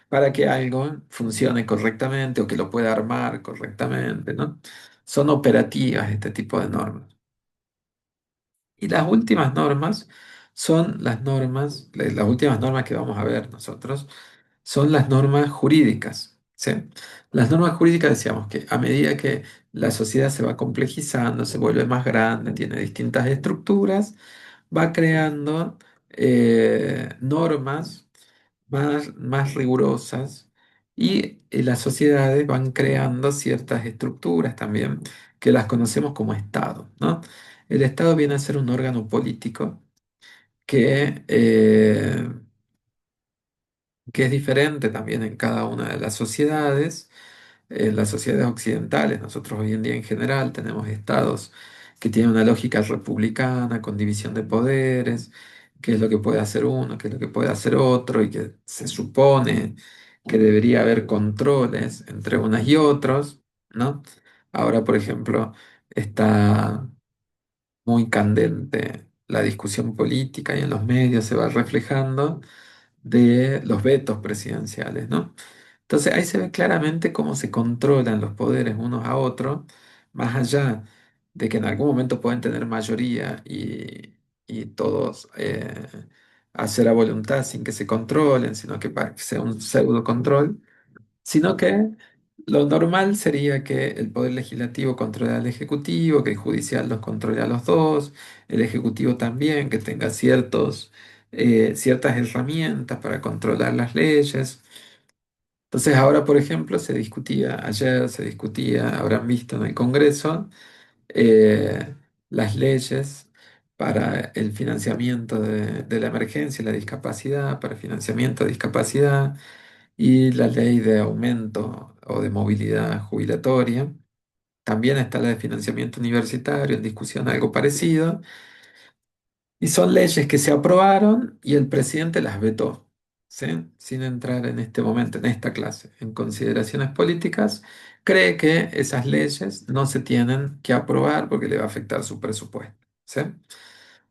para que algo funcione correctamente o que lo pueda armar correctamente, ¿no? Son operativas este tipo de normas. Y las últimas normas son las últimas normas que vamos a ver nosotros son las normas jurídicas, ¿sí? Las normas jurídicas decíamos que a medida que la sociedad se va complejizando, se vuelve más grande, tiene distintas estructuras, va creando normas más rigurosas y las sociedades van creando ciertas estructuras también que las conocemos como Estado, ¿no? El Estado viene a ser un órgano político que es diferente también en cada una de las sociedades. En las sociedades occidentales, nosotros hoy en día en general tenemos estados que tienen una lógica republicana, con división de poderes, qué es lo que puede hacer uno, qué es lo que puede hacer otro, y que se supone que debería haber controles entre unas y otros, ¿no? Ahora, por ejemplo, está muy candente la discusión política y en los medios se va reflejando de los vetos presidenciales, ¿no? Entonces ahí se ve claramente cómo se controlan los poderes unos a otros, más allá de que en algún momento pueden tener mayoría y todos hacer a voluntad sin que se controlen, sino que para que sea un pseudo control, sino que lo normal sería que el poder legislativo controle al ejecutivo, que el judicial los controle a los dos, el ejecutivo también, que tenga ciertas herramientas para controlar las leyes. Entonces ahora, por ejemplo, ayer se discutía, habrán visto en el Congreso, las leyes para el financiamiento de la emergencia y la discapacidad, para financiamiento de discapacidad y la ley de aumento o de movilidad jubilatoria. También está la de financiamiento universitario en discusión, algo parecido. Y son leyes que se aprobaron y el presidente las vetó, ¿sí? Sin entrar en este momento, en esta clase, en consideraciones políticas, cree que esas leyes no se tienen que aprobar porque le va a afectar su presupuesto, ¿sí?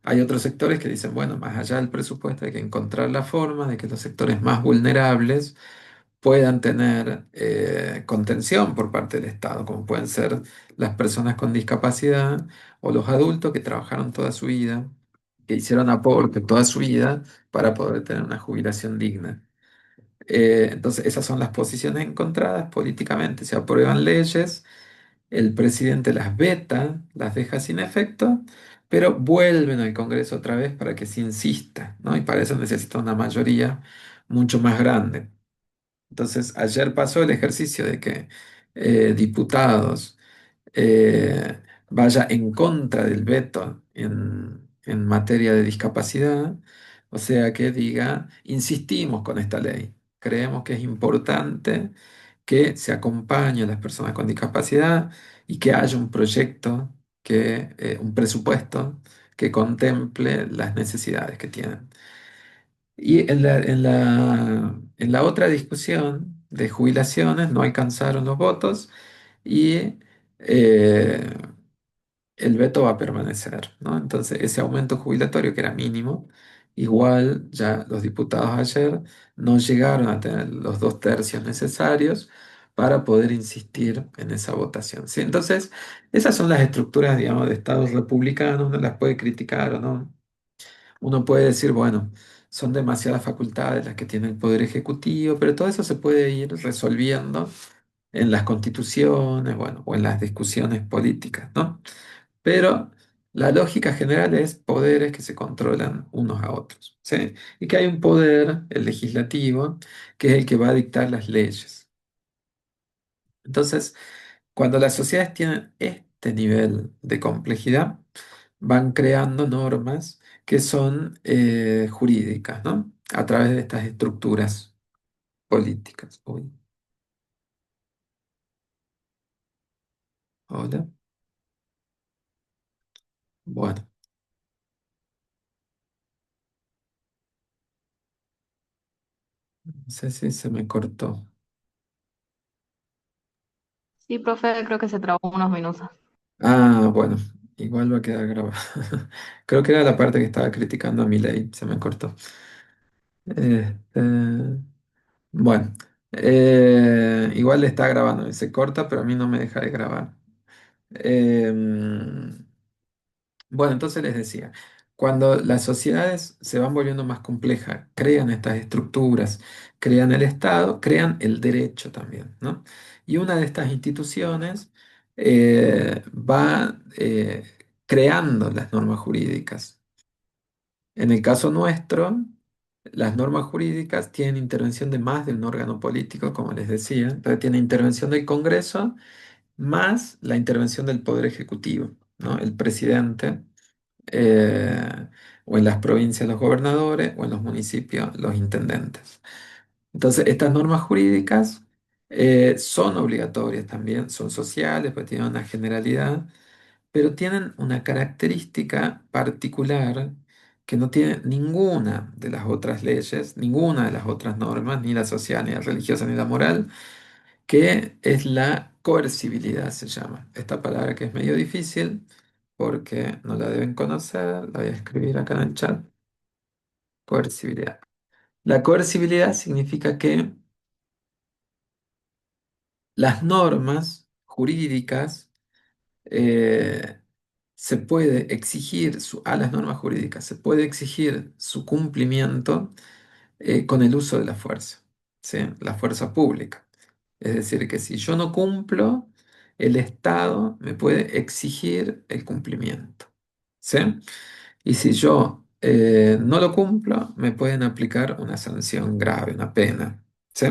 Hay otros sectores que dicen, bueno, más allá del presupuesto hay que encontrar la forma de que los sectores más vulnerables puedan tener contención por parte del Estado, como pueden ser las personas con discapacidad o los adultos que trabajaron toda su vida, que hicieron aporte toda su vida para poder tener una jubilación digna. Entonces, esas son las posiciones encontradas políticamente. Se aprueban leyes, el presidente las veta, las deja sin efecto, pero vuelven al Congreso otra vez para que se insista, ¿no? Y para eso necesita una mayoría mucho más grande. Entonces, ayer pasó el ejercicio de que diputados vaya en contra del veto en materia de discapacidad, o sea, que diga, insistimos con esta ley, creemos que es importante que se acompañe a las personas con discapacidad y que haya un proyecto, un presupuesto que contemple las necesidades que tienen. Y en la otra discusión de jubilaciones no alcanzaron los votos y eh, el veto va a permanecer, ¿no? Entonces, ese aumento jubilatorio que era mínimo, igual ya los diputados ayer no llegaron a tener los 2/3 necesarios para poder insistir en esa votación, ¿sí? Entonces, esas son las estructuras, digamos, de Estado republicano, uno las puede criticar o no. Uno puede decir, bueno, son demasiadas facultades las que tiene el Poder Ejecutivo, pero todo eso se puede ir resolviendo en las constituciones, bueno, o en las discusiones políticas, ¿no? Pero la lógica general es poderes que se controlan unos a otros, ¿sí? Y que hay un poder, el legislativo, que es el que va a dictar las leyes. Entonces, cuando las sociedades tienen este nivel de complejidad, van creando normas que son jurídicas, ¿no? A través de estas estructuras políticas. Uy, hola. Bueno, no sé si se me cortó. Sí, profe, creo que se trabó unos minutos. Ah, bueno, igual va a quedar grabado. Creo que era la parte que estaba criticando a Milei, se me cortó. Este, bueno, igual le está grabando y se corta, pero a mí no me deja de grabar. Em, bueno, entonces les decía, cuando las sociedades se van volviendo más complejas, crean estas estructuras, crean el Estado, crean el derecho también, ¿no? Y una de estas instituciones va creando las normas jurídicas. En el caso nuestro, las normas jurídicas tienen intervención de más de un órgano político, como les decía. Entonces tiene intervención del Congreso más la intervención del Poder Ejecutivo, ¿no? El presidente, eh, o en las provincias los gobernadores, o en los municipios los intendentes. Entonces, estas normas jurídicas son obligatorias también, son sociales, pues tienen una generalidad, pero tienen una característica particular que no tiene ninguna de las otras leyes, ninguna de las otras normas, ni la social, ni la religiosa, ni la moral, que es la coercibilidad, se llama. Esta palabra que es medio difícil porque no la deben conocer, la voy a escribir acá en el chat. Coercibilidad. La coercibilidad significa que las normas jurídicas eh, se puede exigir a las normas jurídicas, se puede exigir su cumplimiento con el uso de la fuerza, ¿sí? La fuerza pública. Es decir, que si yo no cumplo, el Estado me puede exigir el cumplimiento, ¿sí? Y si yo no lo cumplo, me pueden aplicar una sanción grave, una pena, ¿sí?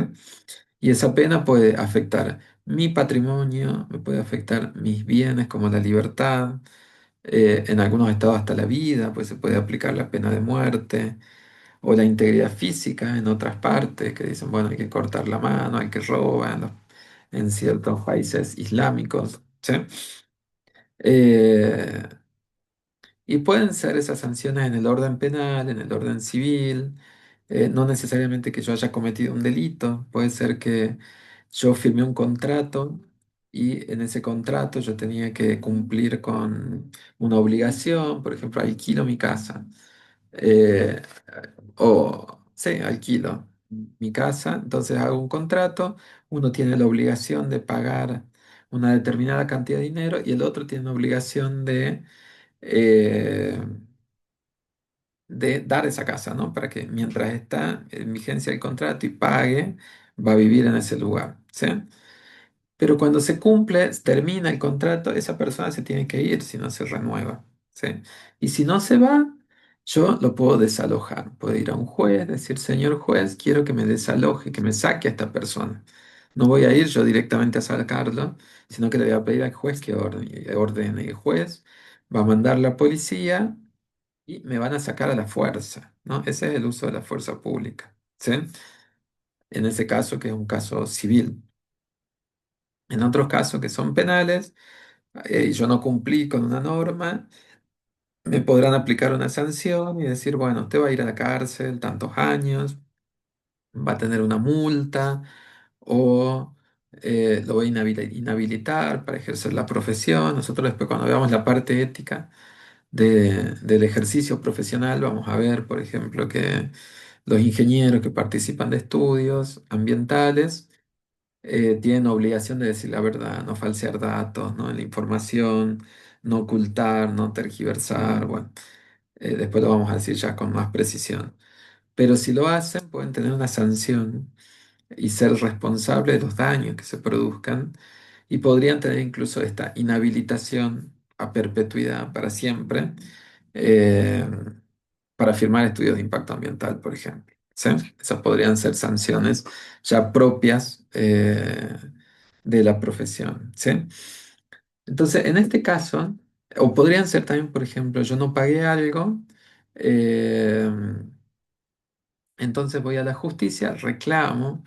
Y esa pena puede afectar mi patrimonio, me puede afectar mis bienes como la libertad, en algunos estados hasta la vida, pues se puede aplicar la pena de muerte o la integridad física en otras partes que dicen, bueno, hay que cortar la mano, hay que robar en ciertos países islámicos, ¿sí? Eh, y pueden ser esas sanciones en el orden penal, en el orden civil, no necesariamente que yo haya cometido un delito, puede ser que yo firmé un contrato y en ese contrato yo tenía que cumplir con una obligación, por ejemplo, alquilo mi casa, eh, sí, alquilo mi casa, entonces hago un contrato, uno tiene la obligación de pagar una determinada cantidad de dinero y el otro tiene la obligación eh, de dar esa casa, ¿no? Para que mientras está en vigencia el contrato y pague, va a vivir en ese lugar, ¿sí? Pero cuando se cumple, termina el contrato, esa persona se tiene que ir si no se renueva, ¿sí? Y si no se va, yo lo puedo desalojar. Puedo ir a un juez, decir, señor juez, quiero que me desaloje, que me saque a esta persona. No voy a ir yo directamente a sacarlo, sino que le voy a pedir al juez que ordene. El juez va a mandar la policía y me van a sacar a la fuerza, ¿no? Ese es el uso de la fuerza pública, ¿sí? En ese caso, que es un caso civil. En otros casos que son penales, y yo no cumplí con una norma, me podrán aplicar una sanción y decir, bueno, usted va a ir a la cárcel tantos años, va a tener una multa o lo voy a inhabilitar para ejercer la profesión. Nosotros después cuando veamos la parte ética del ejercicio profesional, vamos a ver, por ejemplo, que los ingenieros que participan de estudios ambientales tienen obligación de decir la verdad, no falsear datos, ¿no? En la información, no ocultar, no tergiversar. Bueno, después lo vamos a decir ya con más precisión. Pero si lo hacen, pueden tener una sanción y ser responsables de los daños que se produzcan y podrían tener incluso esta inhabilitación a perpetuidad para siempre eh, para firmar estudios de impacto ambiental, por ejemplo. ¿Sí? Esas podrían ser sanciones ya propias de la profesión. ¿Sí? Entonces, en este caso, o podrían ser también, por ejemplo, yo no pagué algo, eh, entonces voy a la justicia, reclamo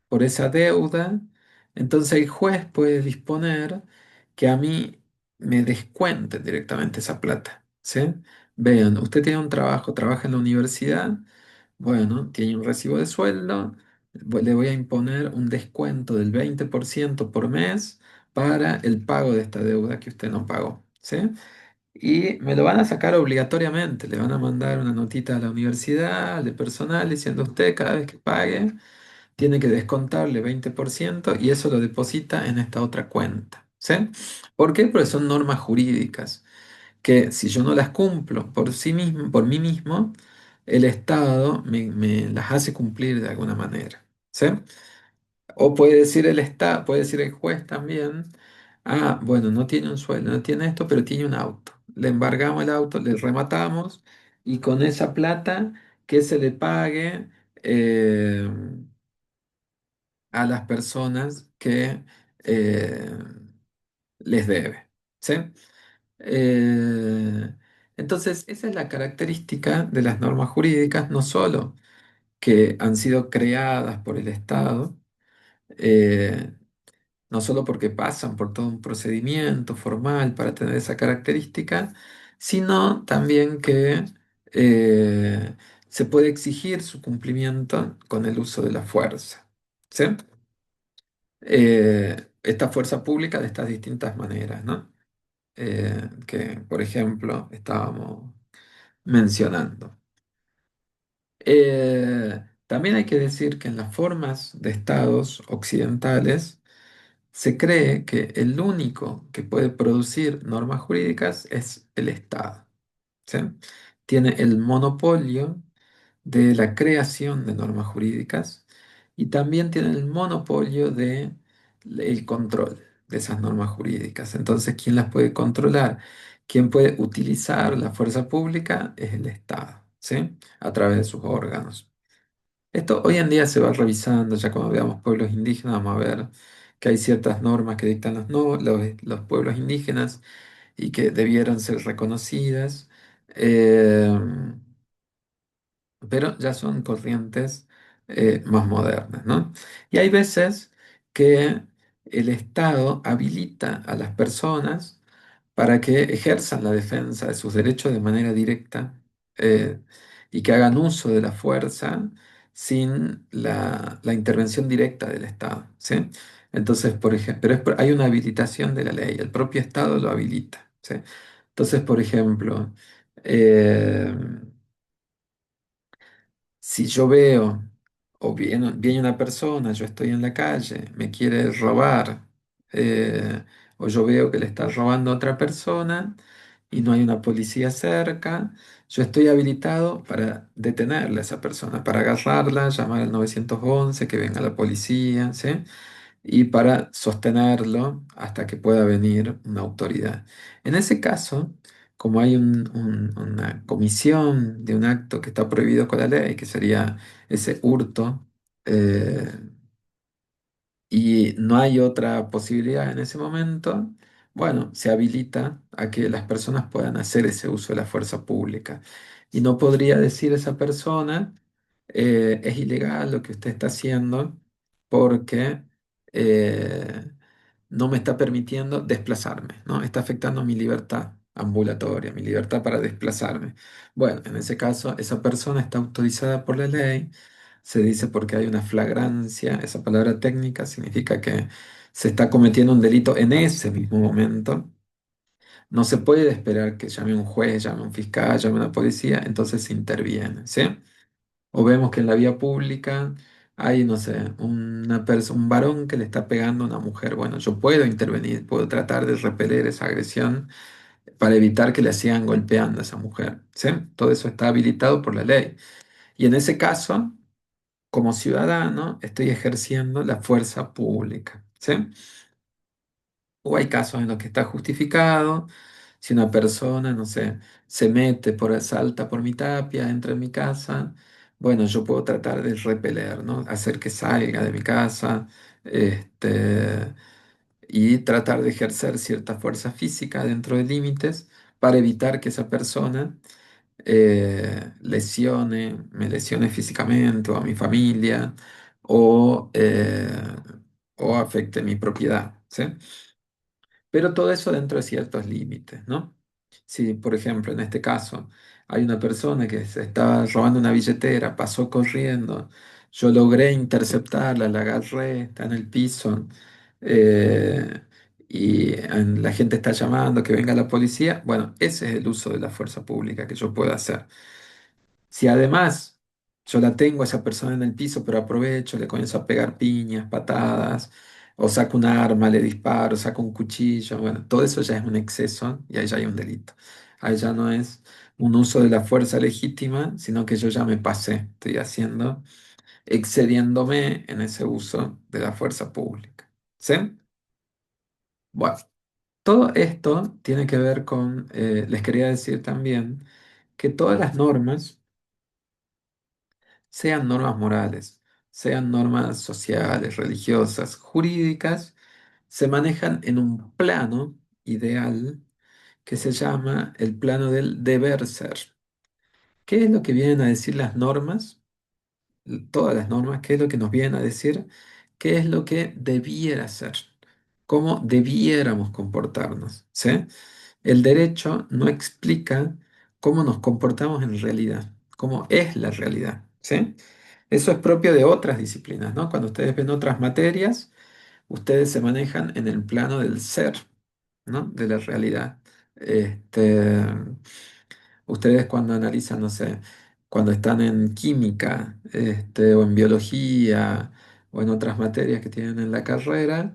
por esa deuda, entonces el juez puede disponer que a mí me descuenten directamente esa plata, ¿sí? Vean, usted tiene un trabajo, trabaja en la universidad, bueno, tiene un recibo de sueldo, le voy a imponer un descuento del 20% por mes para el pago de esta deuda que usted no pagó, ¿sí? Y me lo van a sacar obligatoriamente, le van a mandar una notita a la universidad, de personal, diciendo usted cada vez que pague tiene que descontarle 20% y eso lo deposita en esta otra cuenta. ¿Sí? ¿Por qué? Porque son normas jurídicas que si yo no las cumplo por sí mismo, por mí mismo, el Estado me las hace cumplir de alguna manera. ¿Sí? O puede decir el Estado, puede decir el juez también, ah, bueno, no tiene un sueldo, no tiene esto, pero tiene un auto. Le embargamos el auto, le rematamos y con esa plata que se le pague a las personas que eh, les debe. ¿Sí? Eh, entonces, esa es la característica de las normas jurídicas, no solo que han sido creadas por el Estado, eh, no solo porque pasan por todo un procedimiento formal para tener esa característica, sino también que se puede exigir su cumplimiento con el uso de la fuerza. ¿Sí? Esta fuerza pública de estas distintas maneras, ¿no? Que, por ejemplo, estábamos mencionando. También hay que decir que en las formas de estados occidentales se cree que el único que puede producir normas jurídicas es el Estado. ¿Sí? Tiene el monopolio de la creación de normas jurídicas y también tiene el monopolio de el control de esas normas jurídicas. Entonces, ¿quién las puede controlar? ¿Quién puede utilizar la fuerza pública? Es el Estado, ¿sí? A través de sus órganos. Esto hoy en día se va revisando, ya cuando veamos pueblos indígenas, vamos a ver que hay ciertas normas que dictan los pueblos indígenas y que debieron ser reconocidas. Eh, pero ya son corrientes más modernas, ¿no? Y hay veces que el Estado habilita a las personas para que ejerzan la defensa de sus derechos de manera directa eh, y que hagan uso de la fuerza sin la intervención directa del Estado, ¿sí? Entonces, por ejemplo, hay una habilitación de la ley, el propio Estado lo habilita, ¿sí? Entonces, por ejemplo, eh, si yo veo o viene una persona, yo estoy en la calle, me quiere robar, eh, o yo veo que le está robando a otra persona y no hay una policía cerca, yo estoy habilitado para detenerle a esa persona, para agarrarla, llamar al 911, que venga la policía, ¿sí? Y para sostenerlo hasta que pueda venir una autoridad. En ese caso, como hay una comisión de un acto que está prohibido con la ley, que sería ese hurto, eh, y no hay otra posibilidad en ese momento, bueno, se habilita a que las personas puedan hacer ese uso de la fuerza pública. Y no podría decir esa persona, es ilegal lo que usted está haciendo porque... eh, no me está permitiendo desplazarme, ¿no? Está afectando mi libertad ambulatoria, mi libertad para desplazarme. Bueno, en ese caso, esa persona está autorizada por la ley, se dice porque hay una flagrancia, esa palabra técnica significa que se está cometiendo un delito en ese mismo momento. No se puede esperar que llame un juez, llame un fiscal, llame una policía, entonces se interviene, ¿sí? O vemos que en la vía pública hay, no sé, un varón que le está pegando a una mujer. Bueno, yo puedo intervenir, puedo tratar de repeler esa agresión para evitar que le sigan golpeando a esa mujer, ¿sí? Todo eso está habilitado por la ley. Y en ese caso, como ciudadano, estoy ejerciendo la fuerza pública, ¿sí? O hay casos en los que está justificado. Si una persona, no sé, se mete salta por mi tapia, entra en mi casa, bueno, yo puedo tratar de repeler, ¿no? Hacer que salga de mi casa, este, y tratar de ejercer cierta fuerza física dentro de límites para evitar que esa persona me lesione físicamente o a mi familia o, eh, o afecte mi propiedad, ¿sí? Pero todo eso dentro de ciertos límites, ¿no? Si, por ejemplo, en este caso hay una persona que se estaba robando una billetera, pasó corriendo, yo logré interceptarla, la agarré, está en el piso, eh, la gente está llamando que venga la policía, bueno, ese es el uso de la fuerza pública que yo puedo hacer. Si además yo la tengo a esa persona en el piso, pero aprovecho, le comienzo a pegar piñas, patadas, o saco un arma, le disparo, saco un cuchillo, bueno, todo eso ya es un exceso y ahí ya hay un delito. Ahí ya no es un uso de la fuerza legítima, sino que yo ya me pasé, estoy haciendo, excediéndome en ese uso de la fuerza pública. ¿Sí? Bueno, todo esto tiene que ver con, les quería decir también que todas las normas, sean normas morales, sean normas sociales, religiosas, jurídicas, se manejan en un plano ideal que se llama el plano del deber ser. ¿Qué es lo que vienen a decir las normas? Todas las normas, ¿qué es lo que nos vienen a decir? ¿Qué es lo que debiera ser? ¿Cómo debiéramos comportarnos? ¿Sí? El derecho no explica cómo nos comportamos en realidad, cómo es la realidad, ¿sí? Eso es propio de otras disciplinas, ¿no? Cuando ustedes ven otras materias, ustedes se manejan en el plano del ser, ¿no? De la realidad. Este, ustedes cuando analizan, no sé, cuando están en química, o en biología, o en otras materias que tienen en la carrera,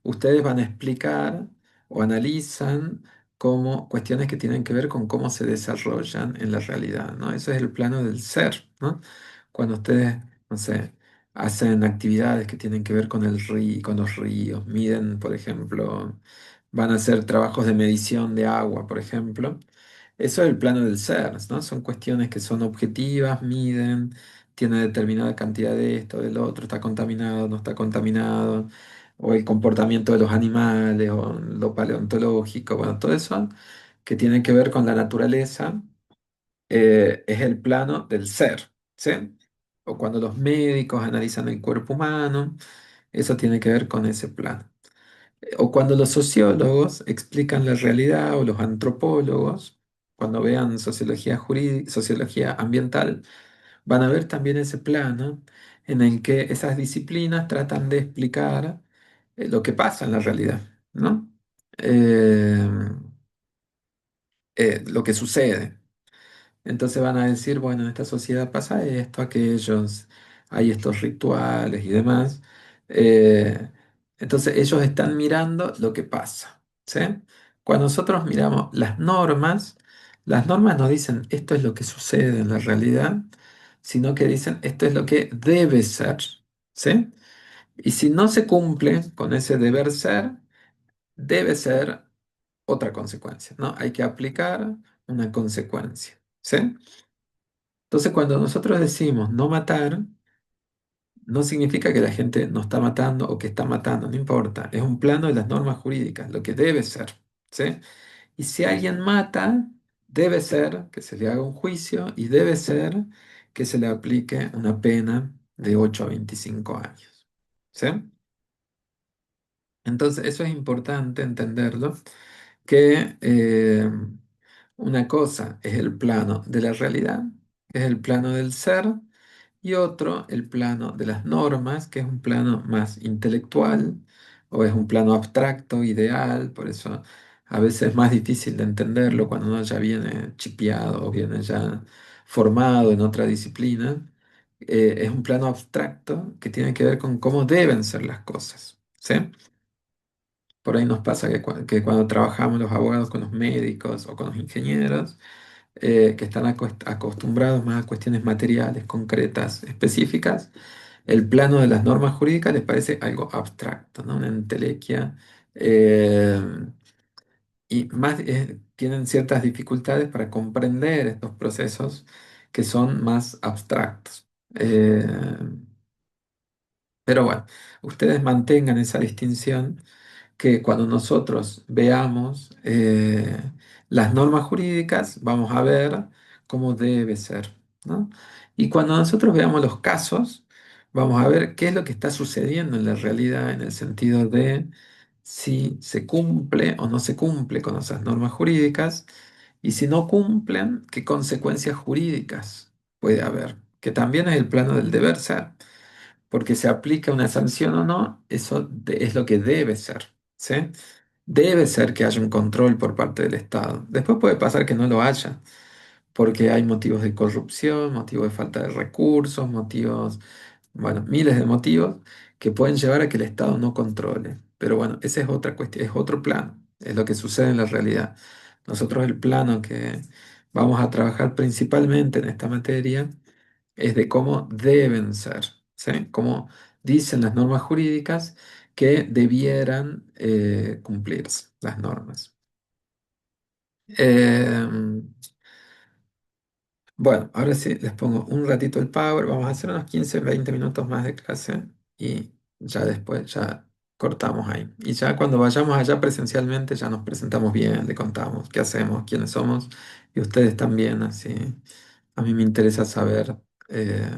ustedes van a explicar o analizan cuestiones que tienen que ver con cómo se desarrollan en la realidad, ¿no? Eso es el plano del ser, ¿no? Cuando ustedes, no sé, hacen actividades que tienen que ver con con los ríos, miden, por ejemplo, van a hacer trabajos de medición de agua, por ejemplo. Eso es el plano del ser, ¿no? Son cuestiones que son objetivas, miden, tiene determinada cantidad de esto, del otro, está contaminado, no está contaminado, o el comportamiento de los animales, o lo paleontológico, bueno, todo eso que tiene que ver con la naturaleza, es el plano del ser, ¿sí? O cuando los médicos analizan el cuerpo humano, eso tiene que ver con ese plano. O cuando los sociólogos explican la realidad o los antropólogos, cuando vean sociología jurídica, sociología ambiental, van a ver también ese plano en el que esas disciplinas tratan de explicar lo que pasa en la realidad, ¿no? Eh, lo que sucede. Entonces van a decir, bueno, en esta sociedad pasa esto, aquellos, hay estos rituales y demás. Eh, entonces ellos están mirando lo que pasa, ¿sí? Cuando nosotros miramos las normas no dicen esto es lo que sucede en la realidad, sino que dicen esto es lo que debe ser, ¿sí? Y si no se cumple con ese deber ser, debe ser otra consecuencia, ¿no? Hay que aplicar una consecuencia, ¿sí? Entonces, cuando nosotros decimos no matar, no significa que la gente no está matando o que está matando, no importa. Es un plano de las normas jurídicas, lo que debe ser, ¿sí? Y si alguien mata, debe ser que se le haga un juicio y debe ser que se le aplique una pena de 8 a 25 años, ¿sí? Entonces, eso es importante entenderlo, que una cosa es el plano de la realidad, que es el plano del ser, y otro, el plano de las normas, que es un plano más intelectual, o es un plano abstracto, ideal, por eso a veces es más difícil de entenderlo cuando uno ya viene chipeado o viene ya formado en otra disciplina. Es un plano abstracto que tiene que ver con cómo deben ser las cosas, ¿sí? Por ahí nos pasa que cuando trabajamos los abogados con los médicos o con los ingenieros, que están acostumbrados más a cuestiones materiales, concretas, específicas, el plano de las normas jurídicas les parece algo abstracto, ¿no? Una entelequia, eh, y más tienen ciertas dificultades para comprender estos procesos que son más abstractos. Pero bueno, ustedes mantengan esa distinción, que cuando nosotros veamos las normas jurídicas, vamos a ver cómo debe ser, ¿no? Y cuando nosotros veamos los casos, vamos a ver qué es lo que está sucediendo en la realidad en el sentido de si se cumple o no se cumple con esas normas jurídicas, y si no cumplen, qué consecuencias jurídicas puede haber, que también es el plano del deber ser, porque se aplica una sanción o no, eso es lo que debe ser, ¿sí? Debe ser que haya un control por parte del Estado. Después puede pasar que no lo haya, porque hay motivos de corrupción, motivos de falta de recursos, motivos, bueno, miles de motivos que pueden llevar a que el Estado no controle. Pero bueno, esa es otra cuestión, es otro plano, es lo que sucede en la realidad. Nosotros el plano que vamos a trabajar principalmente en esta materia es de cómo deben ser, ¿sí? Cómo dicen las normas jurídicas que debieran cumplirse las normas. Em, bueno, ahora sí les pongo un ratito el power. Vamos a hacer unos 15, 20 minutos más de clase y ya después ya cortamos ahí. Y ya cuando vayamos allá presencialmente ya nos presentamos bien, le contamos qué hacemos, quiénes somos y ustedes también, así. A mí me interesa saber eh,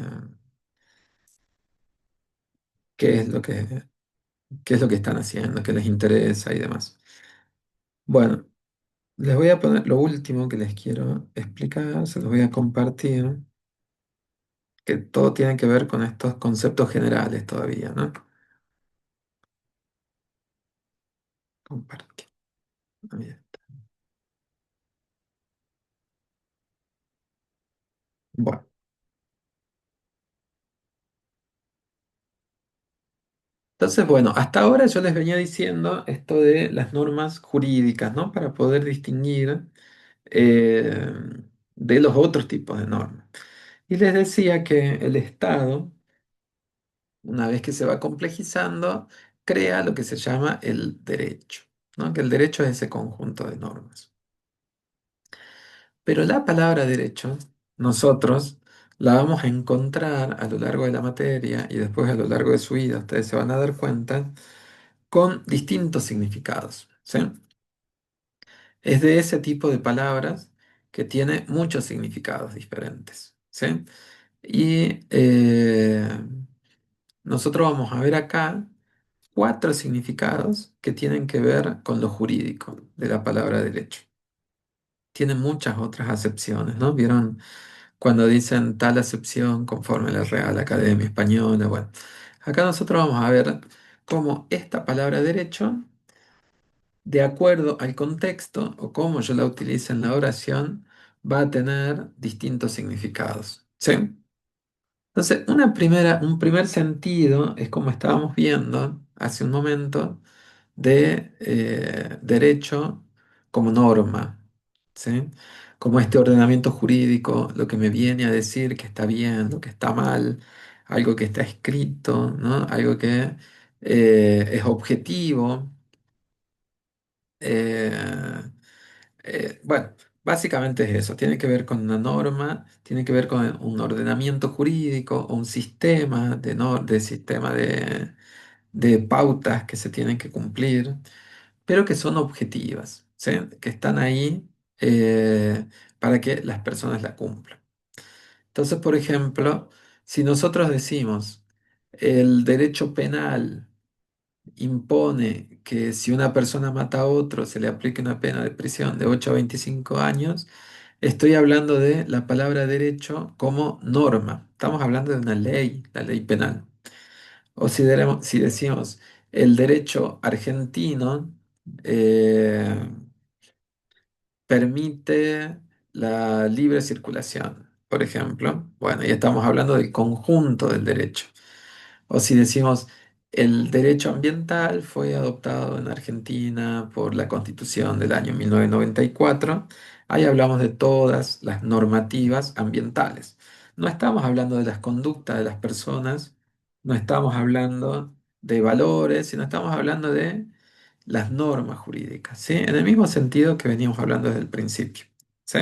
qué es lo que qué es lo que están haciendo, qué les interesa y demás. Bueno, les voy a poner lo último que les quiero explicar, se los voy a compartir, que todo tiene que ver con estos conceptos generales todavía, ¿no? Compartir. Ahí está. Bueno, entonces, bueno, hasta ahora yo les venía diciendo esto de las normas jurídicas, ¿no? Para poder distinguir eh, de los otros tipos de normas. Y les decía que el Estado, una vez que se va complejizando, crea lo que se llama el derecho, ¿no? Que el derecho es ese conjunto de normas. Pero la palabra derecho, nosotros la vamos a encontrar a lo largo de la materia y después a lo largo de su vida, ustedes se van a dar cuenta, con distintos significados, ¿sí? Es de ese tipo de palabras que tiene muchos significados diferentes, ¿sí? Y nosotros vamos a ver acá cuatro significados que tienen que ver con lo jurídico de la palabra derecho. Tienen muchas otras acepciones, ¿no? ¿Vieron cuando dicen tal acepción conforme a la Real Academia Española? Bueno, acá nosotros vamos a ver cómo esta palabra derecho, de acuerdo al contexto o cómo yo la utilice en la oración, va a tener distintos significados, ¿sí? Entonces, un primer sentido es como estábamos viendo hace un momento de derecho como norma, ¿sí? Como este ordenamiento jurídico, lo que me viene a decir que está bien, lo que está mal, algo que está escrito, ¿no? Algo que es objetivo. eh, bueno, básicamente es eso, tiene que ver con una norma, tiene que ver con un ordenamiento jurídico o un sistema de sistema de pautas que se tienen que cumplir, pero que son objetivas, ¿sí? Que están ahí para que las personas la cumplan. Entonces, por ejemplo, si nosotros decimos el derecho penal impone que si una persona mata a otro se le aplique una pena de prisión de 8 a 25 años, estoy hablando de la palabra derecho como norma. Estamos hablando de una ley, la ley penal. O si decimos el derecho argentino eh, permite la libre circulación, por ejemplo, bueno, ya estamos hablando del conjunto del derecho. O si decimos, el derecho ambiental fue adoptado en Argentina por la Constitución del año 1994, ahí hablamos de todas las normativas ambientales. No estamos hablando de las conductas de las personas, no estamos hablando de valores, sino estamos hablando de las normas jurídicas, ¿sí? En el mismo sentido que veníamos hablando desde el principio, ¿sí?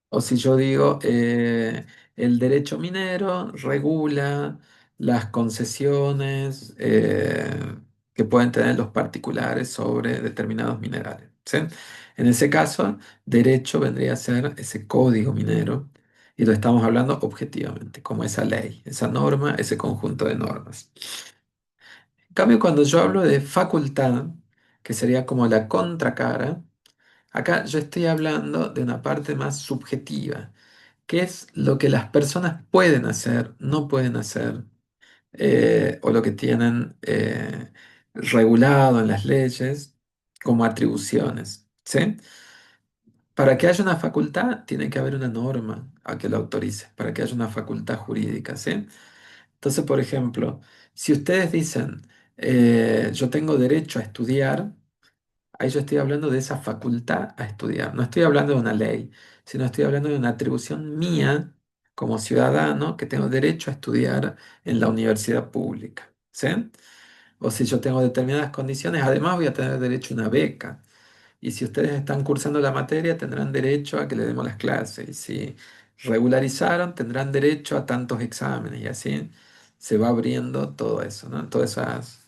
O si yo digo, el derecho minero regula las concesiones que pueden tener los particulares sobre determinados minerales, ¿sí? En ese caso, derecho vendría a ser ese código minero y lo estamos hablando objetivamente, como esa ley, esa norma, ese conjunto de normas. En cambio, cuando yo hablo de facultad, que sería como la contracara, acá yo estoy hablando de una parte más subjetiva, que es lo que las personas pueden hacer, no pueden hacer, o lo que tienen regulado en las leyes como atribuciones, ¿sí? Para que haya una facultad, tiene que haber una norma a que lo autorice, para que haya una facultad jurídica, ¿sí? Entonces, por ejemplo, si ustedes dicen, yo tengo derecho a estudiar, ahí yo estoy hablando de esa facultad a estudiar. No estoy hablando de una ley, sino estoy hablando de una atribución mía como ciudadano que tengo derecho a estudiar en la universidad pública. ¿Sí? O si yo tengo determinadas condiciones, además voy a tener derecho a una beca. Y si ustedes están cursando la materia, tendrán derecho a que le demos las clases. Y si regularizaron, tendrán derecho a tantos exámenes. Y así se va abriendo todo eso, ¿no? Todas esas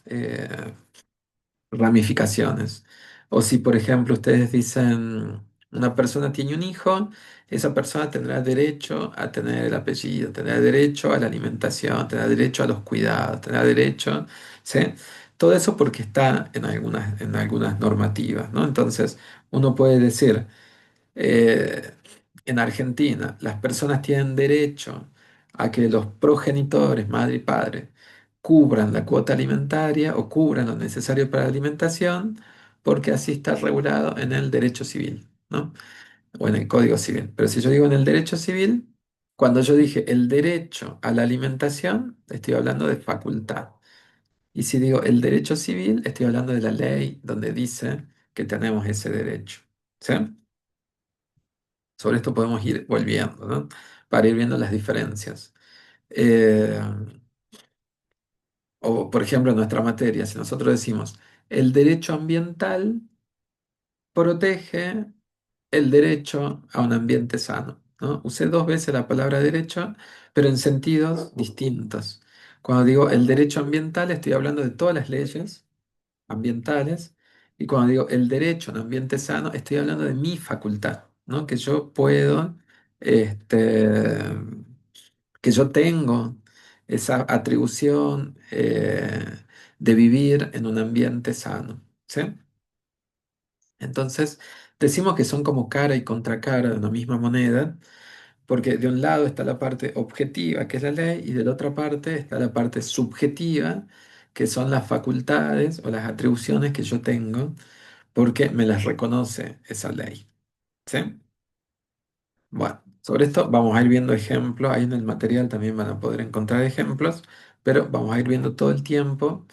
ramificaciones. O si, por ejemplo, ustedes dicen, una persona tiene un hijo, esa persona tendrá derecho a tener el apellido, tendrá derecho a la alimentación, tendrá derecho a los cuidados, tendrá derecho, ¿sí? Todo eso porque está en algunas normativas, ¿no? Entonces, uno puede decir, eh, en Argentina, las personas tienen derecho a que los progenitores, madre y padre, cubran la cuota alimentaria o cubran lo necesario para la alimentación, porque así está regulado en el derecho civil, ¿no? O en el Código Civil. Pero si yo digo en el derecho civil, cuando yo dije el derecho a la alimentación, estoy hablando de facultad. Y si digo el derecho civil, estoy hablando de la ley donde dice que tenemos ese derecho. ¿Sí? Sobre esto podemos ir volviendo, ¿no? Para ir viendo las diferencias. Eh, o, por ejemplo, en nuestra materia, si nosotros decimos, el derecho ambiental protege el derecho a un ambiente sano, ¿no? Usé dos veces la palabra derecho, pero en sentidos distintos. Cuando digo el derecho ambiental, estoy hablando de todas las leyes ambientales, y cuando digo el derecho a un ambiente sano, estoy hablando de mi facultad, ¿no? Que yo puedo, este, que yo tengo esa atribución de vivir en un ambiente sano, ¿sí? Entonces, decimos que son como cara y contracara de una misma moneda, porque de un lado está la parte objetiva, que es la ley, y de la otra parte está la parte subjetiva, que son las facultades o las atribuciones que yo tengo, porque me las reconoce esa ley. ¿Sí? Bueno, sobre esto vamos a ir viendo ejemplos, ahí en el material también van a poder encontrar ejemplos, pero vamos a ir viendo todo el tiempo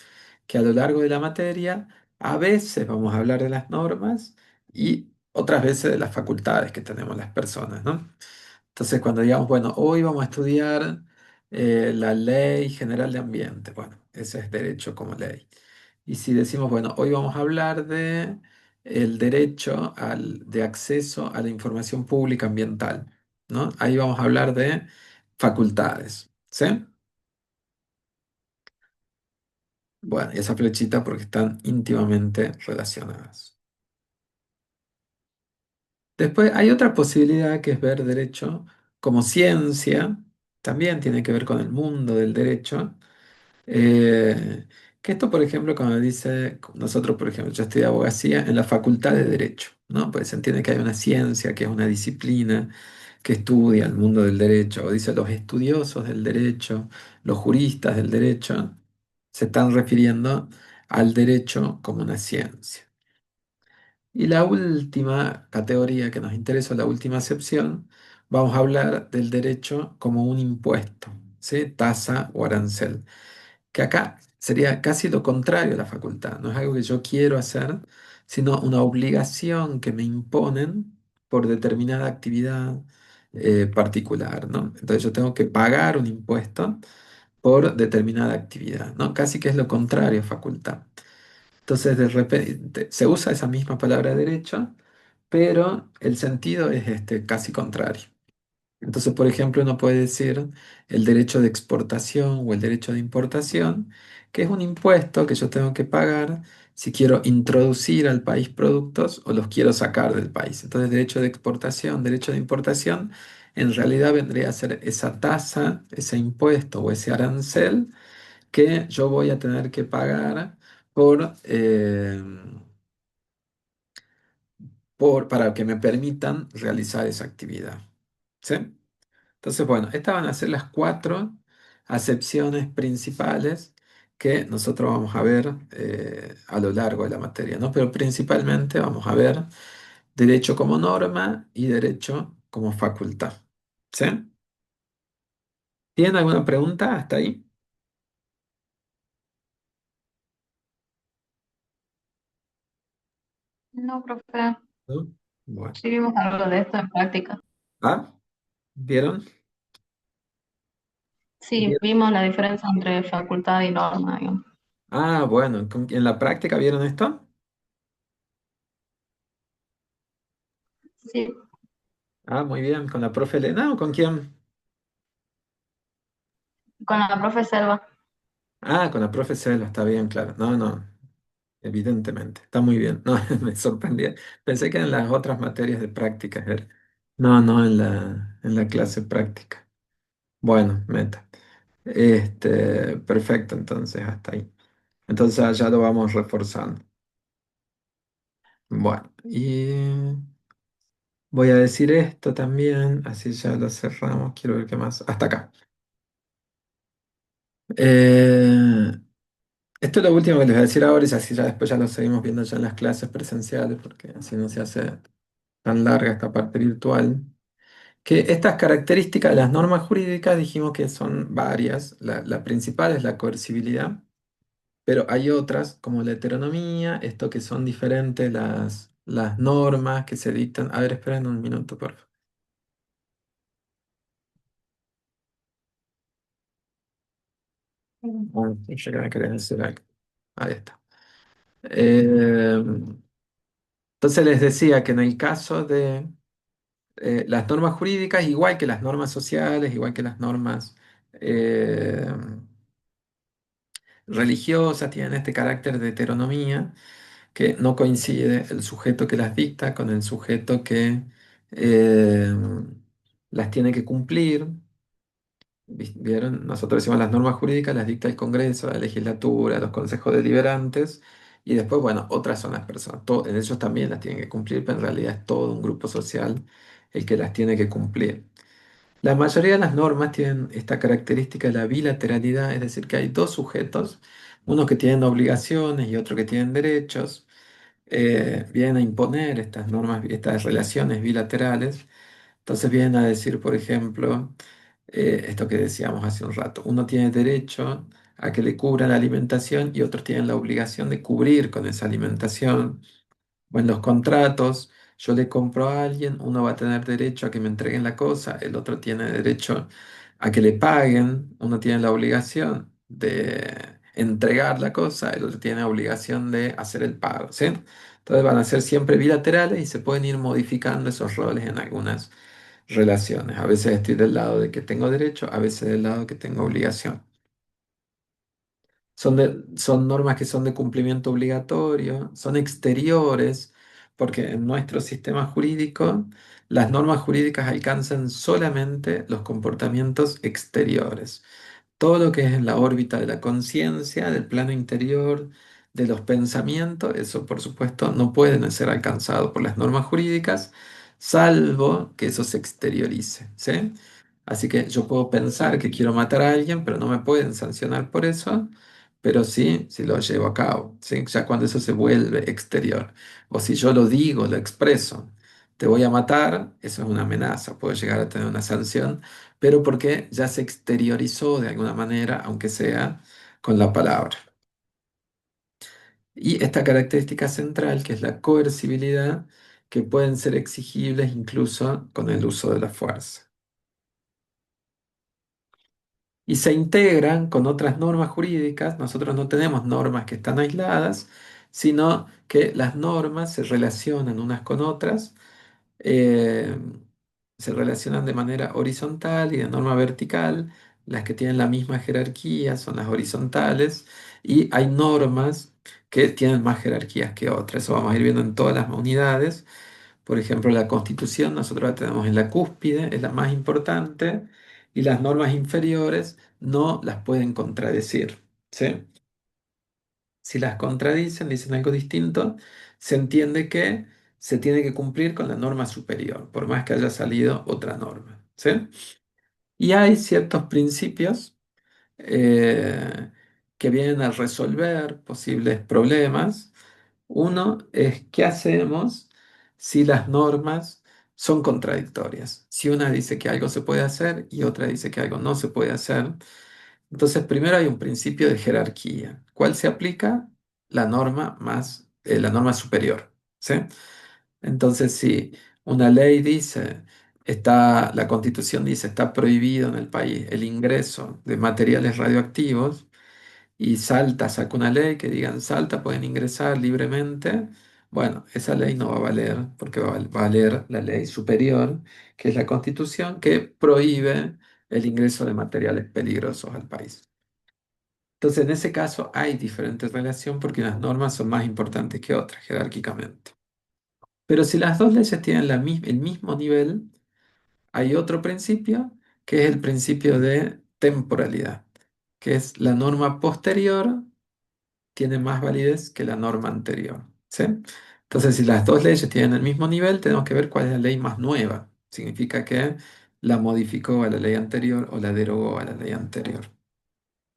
que a lo largo de la materia, a veces vamos a hablar de las normas y otras veces de las facultades que tenemos las personas, ¿no? Entonces, cuando digamos, bueno, hoy vamos a estudiar la Ley General de Ambiente, bueno, ese es derecho como ley. Y si decimos, bueno, hoy vamos a hablar de el derecho de acceso a la información pública ambiental, ¿no? Ahí vamos a hablar de facultades, ¿sí? Bueno, y esa flechita porque están íntimamente relacionadas. Después hay otra posibilidad que es ver derecho como ciencia, también tiene que ver con el mundo del derecho, Que esto, por ejemplo, cuando dice, nosotros, por ejemplo, yo estudié abogacía en la Facultad de Derecho, ¿no? Pues se entiende que hay una ciencia, que es una disciplina que estudia el mundo del derecho, o dice los estudiosos del derecho, los juristas del derecho, se están refiriendo al derecho como una ciencia. Y la última categoría que nos interesa, la última acepción, vamos a hablar del derecho como un impuesto, ¿sí? Tasa o arancel, que acá sería casi lo contrario a la facultad. No es algo que yo quiero hacer, sino una obligación que me imponen por determinada actividad particular, ¿no? Entonces yo tengo que pagar un impuesto por determinada actividad, ¿no? Casi que es lo contrario a facultad. Entonces de repente se usa esa misma palabra derecho, pero el sentido es casi contrario. Entonces, por ejemplo, uno puede decir el derecho de exportación o el derecho de importación, que es un impuesto que yo tengo que pagar si quiero introducir al país productos o los quiero sacar del país. Entonces, derecho de exportación, derecho de importación, en realidad vendría a ser esa tasa, ese impuesto o ese arancel que yo voy a tener que pagar por, para que me permitan realizar esa actividad. ¿Sí? Entonces, bueno, estas van a ser las cuatro acepciones principales que nosotros vamos a ver a lo largo de la materia, ¿no? Pero principalmente vamos a ver derecho como norma y derecho como facultad. ¿Sí? ¿Tienen alguna pregunta hasta ahí? No, profe, ¿No? Bueno. sí vimos algo de esto en práctica. Ah, ¿vieron? Sí, vimos la diferencia entre facultad y norma, digamos. Ah, bueno, ¿en la práctica vieron esto? Sí, Ah, muy bien, ¿con la profe Elena o con quién? con la profe Selva. Ah, con la profe Celo, está bien, claro. No, no, evidentemente, está muy bien. No, me sorprendía. Pensé que en las otras materias de práctica era. No, no, en la clase práctica. Bueno, meta. Perfecto, entonces, hasta ahí. Entonces ya lo vamos reforzando. Bueno, y voy a decir esto también, así ya lo cerramos. Quiero ver qué más. Hasta acá. Eh, Esto es lo último que les voy a decir ahora y así ya después ya lo seguimos viendo ya en las clases presenciales, porque así no se hace tan larga esta parte virtual. Que estas características de las normas jurídicas dijimos que son varias. La principal es la coercibilidad, pero hay otras como la heteronomía, esto que son diferentes las normas que se dictan. A ver, esperen un minuto, por favor. Ah, yo que me quería decir algo. Ahí está. Eh, entonces les decía que en el caso de las normas jurídicas, igual que las normas sociales, igual que las normas eh, religiosas, tienen este carácter de heteronomía, que no coincide el sujeto que las dicta con el sujeto que eh, las tiene que cumplir. ¿Vieron? Nosotros decimos las normas jurídicas las dicta el Congreso, la legislatura, los consejos deliberantes, y después, bueno, otras son las personas. Ellos también las tienen que cumplir, pero en realidad es todo un grupo social el que las tiene que cumplir. La mayoría de las normas tienen esta característica de la bilateralidad, es decir, que hay dos sujetos, unos que tienen obligaciones y otros que tienen derechos, vienen a imponer estas normas, estas relaciones bilaterales. Entonces vienen a decir, por ejemplo, esto que decíamos hace un rato, uno tiene derecho a que le cubran la alimentación y otros tienen la obligación de cubrir con esa alimentación. O en los contratos, yo le compro a alguien, uno va a tener derecho a que me entreguen la cosa, el otro tiene derecho a que le paguen, uno tiene la obligación de entregar la cosa, el otro tiene la obligación de hacer el pago, ¿sí? Entonces van a ser siempre bilaterales y se pueden ir modificando esos roles en algunas relaciones. A veces estoy del lado de que tengo derecho, a veces del lado que tengo obligación. Son normas que son de cumplimiento obligatorio, son exteriores, porque en nuestro sistema jurídico las normas jurídicas alcanzan solamente los comportamientos exteriores. todo lo que es en la órbita de la conciencia, del plano interior, de los pensamientos, eso por supuesto no pueden ser alcanzado por las normas jurídicas, salvo que eso se exteriorice, ¿sí? Así que yo puedo pensar que quiero matar a alguien, pero no me pueden sancionar por eso, pero sí si lo llevo a cabo, ¿sí? Ya cuando eso se vuelve exterior. O si yo lo digo, lo expreso, te voy a matar, eso es una amenaza, puedo llegar a tener una sanción, pero porque ya se exteriorizó de alguna manera, aunque sea con la palabra. Y esta característica central, que es la coercibilidad, que pueden ser exigibles incluso con el uso de la fuerza. Y se integran con otras normas jurídicas. Nosotros no tenemos normas que están aisladas, sino que las normas se relacionan unas con otras, eh, se relacionan de manera horizontal y de norma vertical. Las que tienen la misma jerarquía son las horizontales y hay normas que tienen más jerarquías que otras. Eso vamos a ir viendo en todas las unidades. Por ejemplo, la Constitución nosotros la tenemos en la cúspide, es la más importante, y las normas inferiores no las pueden contradecir, ¿sí? Si las contradicen, dicen algo distinto, se entiende que se tiene que cumplir con la norma superior, por más que haya salido otra norma, ¿sí? Y hay ciertos principios eh, que vienen a resolver posibles problemas. Uno es qué hacemos si las normas son contradictorias. Si una dice que algo se puede hacer y otra dice que algo no se puede hacer. Entonces, primero hay un principio de jerarquía. ¿Cuál se aplica? La norma superior, ¿sí? Entonces, si una ley dice, la Constitución dice, está prohibido en el país el ingreso de materiales radioactivos, y Salta saca una ley que diga en Salta pueden ingresar libremente, bueno, esa ley no va a valer porque va a valer la ley superior, que es la Constitución, que prohíbe el ingreso de materiales peligrosos al país. Entonces, en ese caso hay diferente relación porque unas normas son más importantes que otras jerárquicamente. Pero si las dos leyes tienen el mismo nivel, hay otro principio que es el principio de temporalidad, que es la norma posterior tiene más validez que la norma anterior, ¿sí? Entonces, si las dos leyes tienen el mismo nivel, tenemos que ver cuál es la ley más nueva. Significa que la modificó a la ley anterior o la derogó a la ley anterior.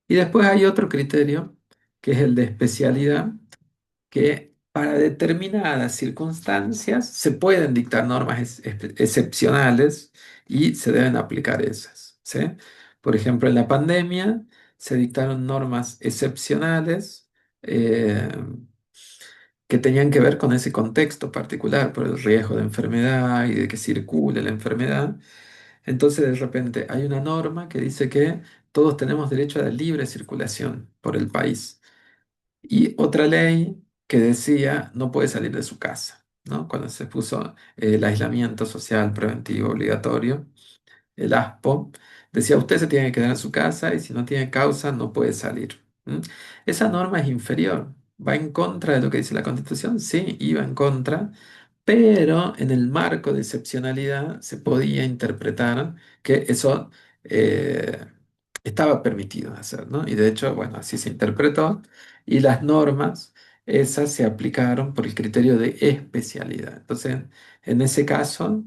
Y después hay otro criterio, que es el de especialidad, que para determinadas circunstancias se pueden dictar normas excepcionales y se deben aplicar esas, ¿sí? Por ejemplo, en la pandemia se dictaron normas excepcionales eh, que tenían que ver con ese contexto particular, por el riesgo de enfermedad y de que circule la enfermedad. Entonces, de repente, hay una norma que dice que todos tenemos derecho a la libre circulación por el país. Y otra ley que decía no puede salir de su casa, ¿no? Cuando se puso el aislamiento social preventivo obligatorio, el ASPO, decía usted se tiene que quedar en su casa y si no tiene causa no puede salir. ¿M? Esa norma es inferior, va en contra de lo que dice la Constitución, sí, iba en contra, pero en el marco de excepcionalidad se podía interpretar que eso eh, estaba permitido hacer, ¿no? Y de hecho, bueno, así se interpretó y las normas, esas se aplicaron por el criterio de especialidad. Entonces, en ese caso,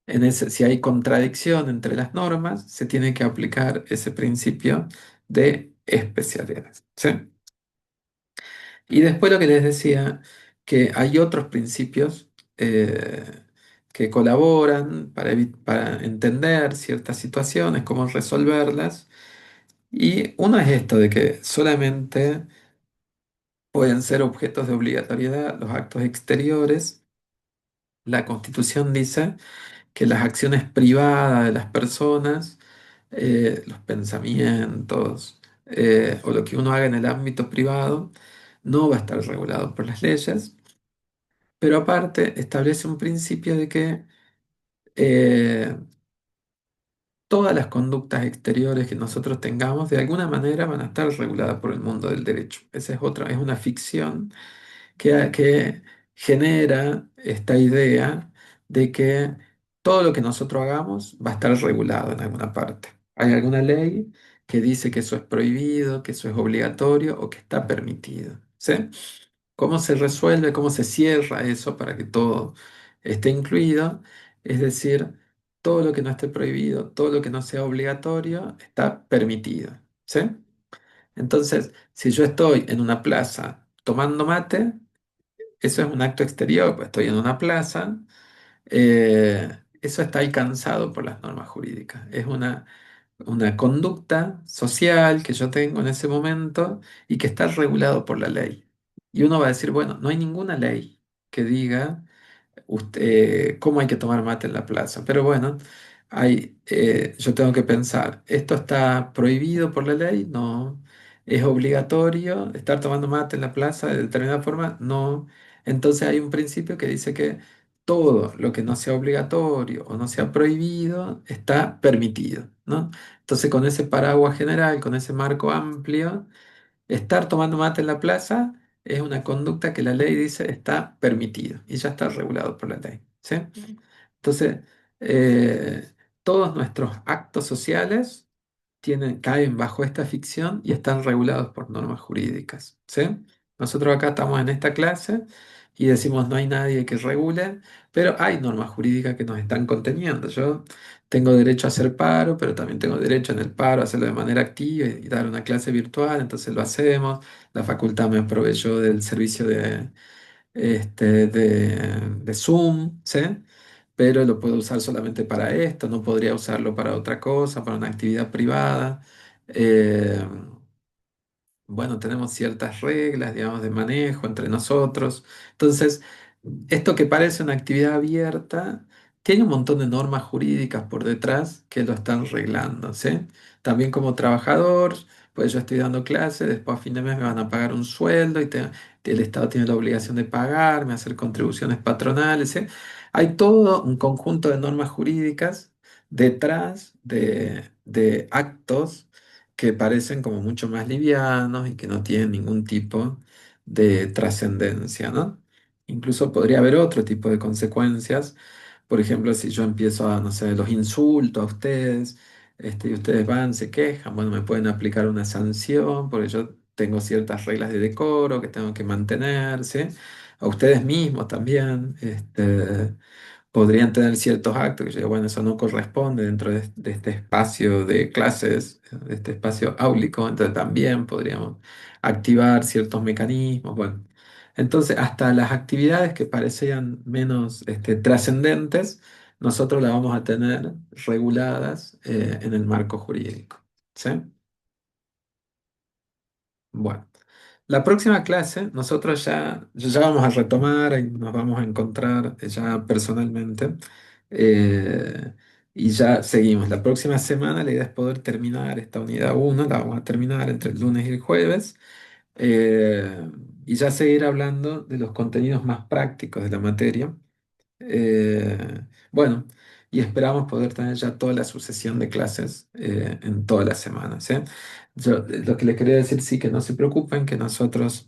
si hay contradicción entre las normas, se tiene que aplicar ese principio de especialidad, ¿sí? Y después lo que les decía, que hay otros principios que colaboran para entender ciertas situaciones, cómo resolverlas. Y uno es esto de que solamente pueden ser objetos de obligatoriedad los actos exteriores. La Constitución dice que las acciones privadas de las personas, los pensamientos o lo que uno haga en el ámbito privado, no va a estar regulado por las leyes, pero aparte establece un principio de que eh, todas las conductas exteriores que nosotros tengamos de alguna manera van a estar reguladas por el mundo del derecho. Esa es otra, es una ficción que genera esta idea de que todo lo que nosotros hagamos va a estar regulado en alguna parte. ¿Hay alguna ley que dice que eso es prohibido, que eso es obligatorio o que está permitido? ¿Sí? ¿Cómo se resuelve, cómo se cierra eso para que todo esté incluido? Es decir, todo lo que no esté prohibido, todo lo que no sea obligatorio, está permitido. ¿Sí? Entonces, si yo estoy en una plaza tomando mate, eso es un acto exterior, pues estoy en una plaza, eso está alcanzado por las normas jurídicas. Es una conducta social que yo tengo en ese momento y que está regulado por la ley. Y uno va a decir, bueno, no hay ninguna ley que diga cómo hay que tomar mate en la plaza. Pero bueno, yo tengo que pensar, ¿esto está prohibido por la ley? No. ¿Es obligatorio estar tomando mate en la plaza de determinada forma? No. Entonces hay un principio que dice que todo lo que no sea obligatorio o no sea prohibido está permitido, ¿no? Entonces con ese paraguas general, con ese marco amplio, estar tomando mate en la plaza es una conducta que la ley dice está permitido y ya está regulado por la ley, ¿sí? Entonces, eh, todos nuestros actos sociales caen bajo esta ficción y están regulados por normas jurídicas, ¿sí? Nosotros acá estamos en esta clase y decimos no hay nadie que regule, pero hay normas jurídicas que nos están conteniendo. Yo tengo derecho a hacer paro, pero también tengo derecho en el paro a hacerlo de manera activa y dar una clase virtual, entonces lo hacemos. La facultad me proveyó del servicio de Zoom, ¿sí? Pero lo puedo usar solamente para esto, no podría usarlo para otra cosa, para una actividad privada. Eh, bueno, tenemos ciertas reglas, digamos, de manejo entre nosotros. Entonces, esto que parece una actividad abierta, tiene un montón de normas jurídicas por detrás que lo están reglando, ¿sí? También como trabajador, pues yo estoy dando clases, después a fin de mes me van a pagar un sueldo y el Estado tiene la obligación de pagarme, hacer contribuciones patronales, ¿sí? Hay todo un conjunto de normas jurídicas detrás de actos que parecen como mucho más livianos y que no tienen ningún tipo de trascendencia, ¿no? Incluso podría haber otro tipo de consecuencias. Por ejemplo, si yo empiezo a, no sé, los insulto a ustedes, y ustedes van, se quejan, bueno, me pueden aplicar una sanción porque yo tengo ciertas reglas de decoro que tengo que mantener, ¿sí? A ustedes mismos también, podrían tener ciertos actos que yo digo, bueno, eso no corresponde dentro de este espacio de clases, de este espacio áulico, entonces también podríamos activar ciertos mecanismos, bueno. Entonces, hasta las actividades que parecían menos trascendentes, nosotros las vamos a tener reguladas en el marco jurídico. ¿Sí? Bueno. La próxima clase, ya vamos a retomar y nos vamos a encontrar ya personalmente. eh, y ya seguimos. La próxima semana la idea es poder terminar esta unidad uno, la vamos a terminar entre el lunes y el jueves. Y ya seguir hablando de los contenidos más prácticos de la materia. Bueno, y esperamos poder tener ya toda la sucesión de clases en todas las semanas, ¿sí? Lo que les quería decir, sí, que no se preocupen, que nosotros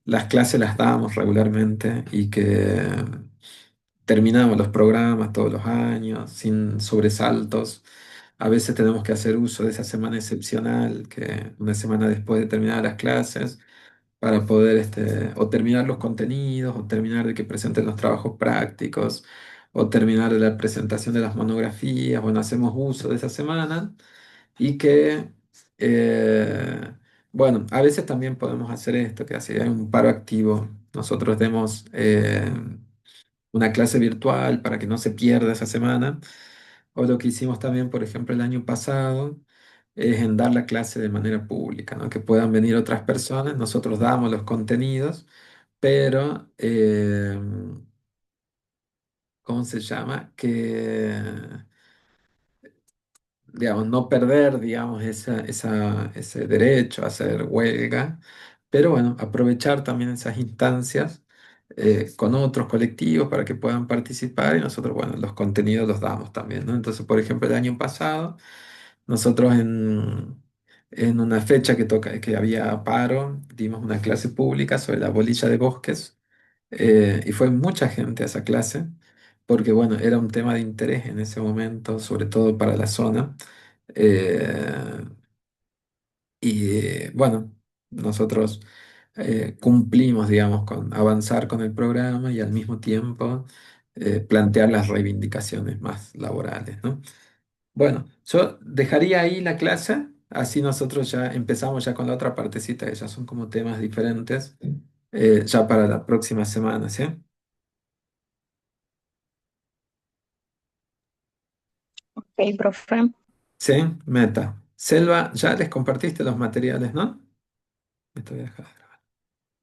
las clases las damos regularmente y que terminamos los programas todos los años sin sobresaltos. A veces tenemos que hacer uso de esa semana excepcional, que una semana después de terminar las clases para poder o terminar los contenidos, o terminar de que presenten los trabajos prácticos, o terminar de la presentación de las monografías. Bueno, hacemos uso de esa semana y eh, bueno, a veces también podemos hacer esto, que así hay un paro activo. Nosotros demos una clase virtual para que no se pierda esa semana. O lo que hicimos también, por ejemplo, el año pasado, es en dar la clase de manera pública, ¿no? Que puedan venir otras personas, nosotros damos los contenidos, pero, ¿cómo se llama? Que, digamos, no perder, digamos, ese derecho a hacer huelga, pero bueno, aprovechar también esas instancias con otros colectivos para que puedan participar y nosotros, bueno, los contenidos los damos también, ¿no? Entonces, por ejemplo, el año pasado, nosotros en una fecha que había paro, dimos una clase pública sobre la bolilla de bosques y fue mucha gente a esa clase porque, bueno, era un tema de interés en ese momento, sobre todo para la zona. Eh, y bueno, nosotros cumplimos, digamos, con avanzar con el programa y al mismo tiempo plantear las reivindicaciones más laborales, ¿no? Bueno, yo dejaría ahí la clase, así nosotros ya empezamos ya con la otra partecita, que ya son como temas diferentes, ya para la próxima semana, ¿sí? Ok, profe. Sí, meta. Selva, ya les compartiste los materiales, ¿no? Me estoy dejando.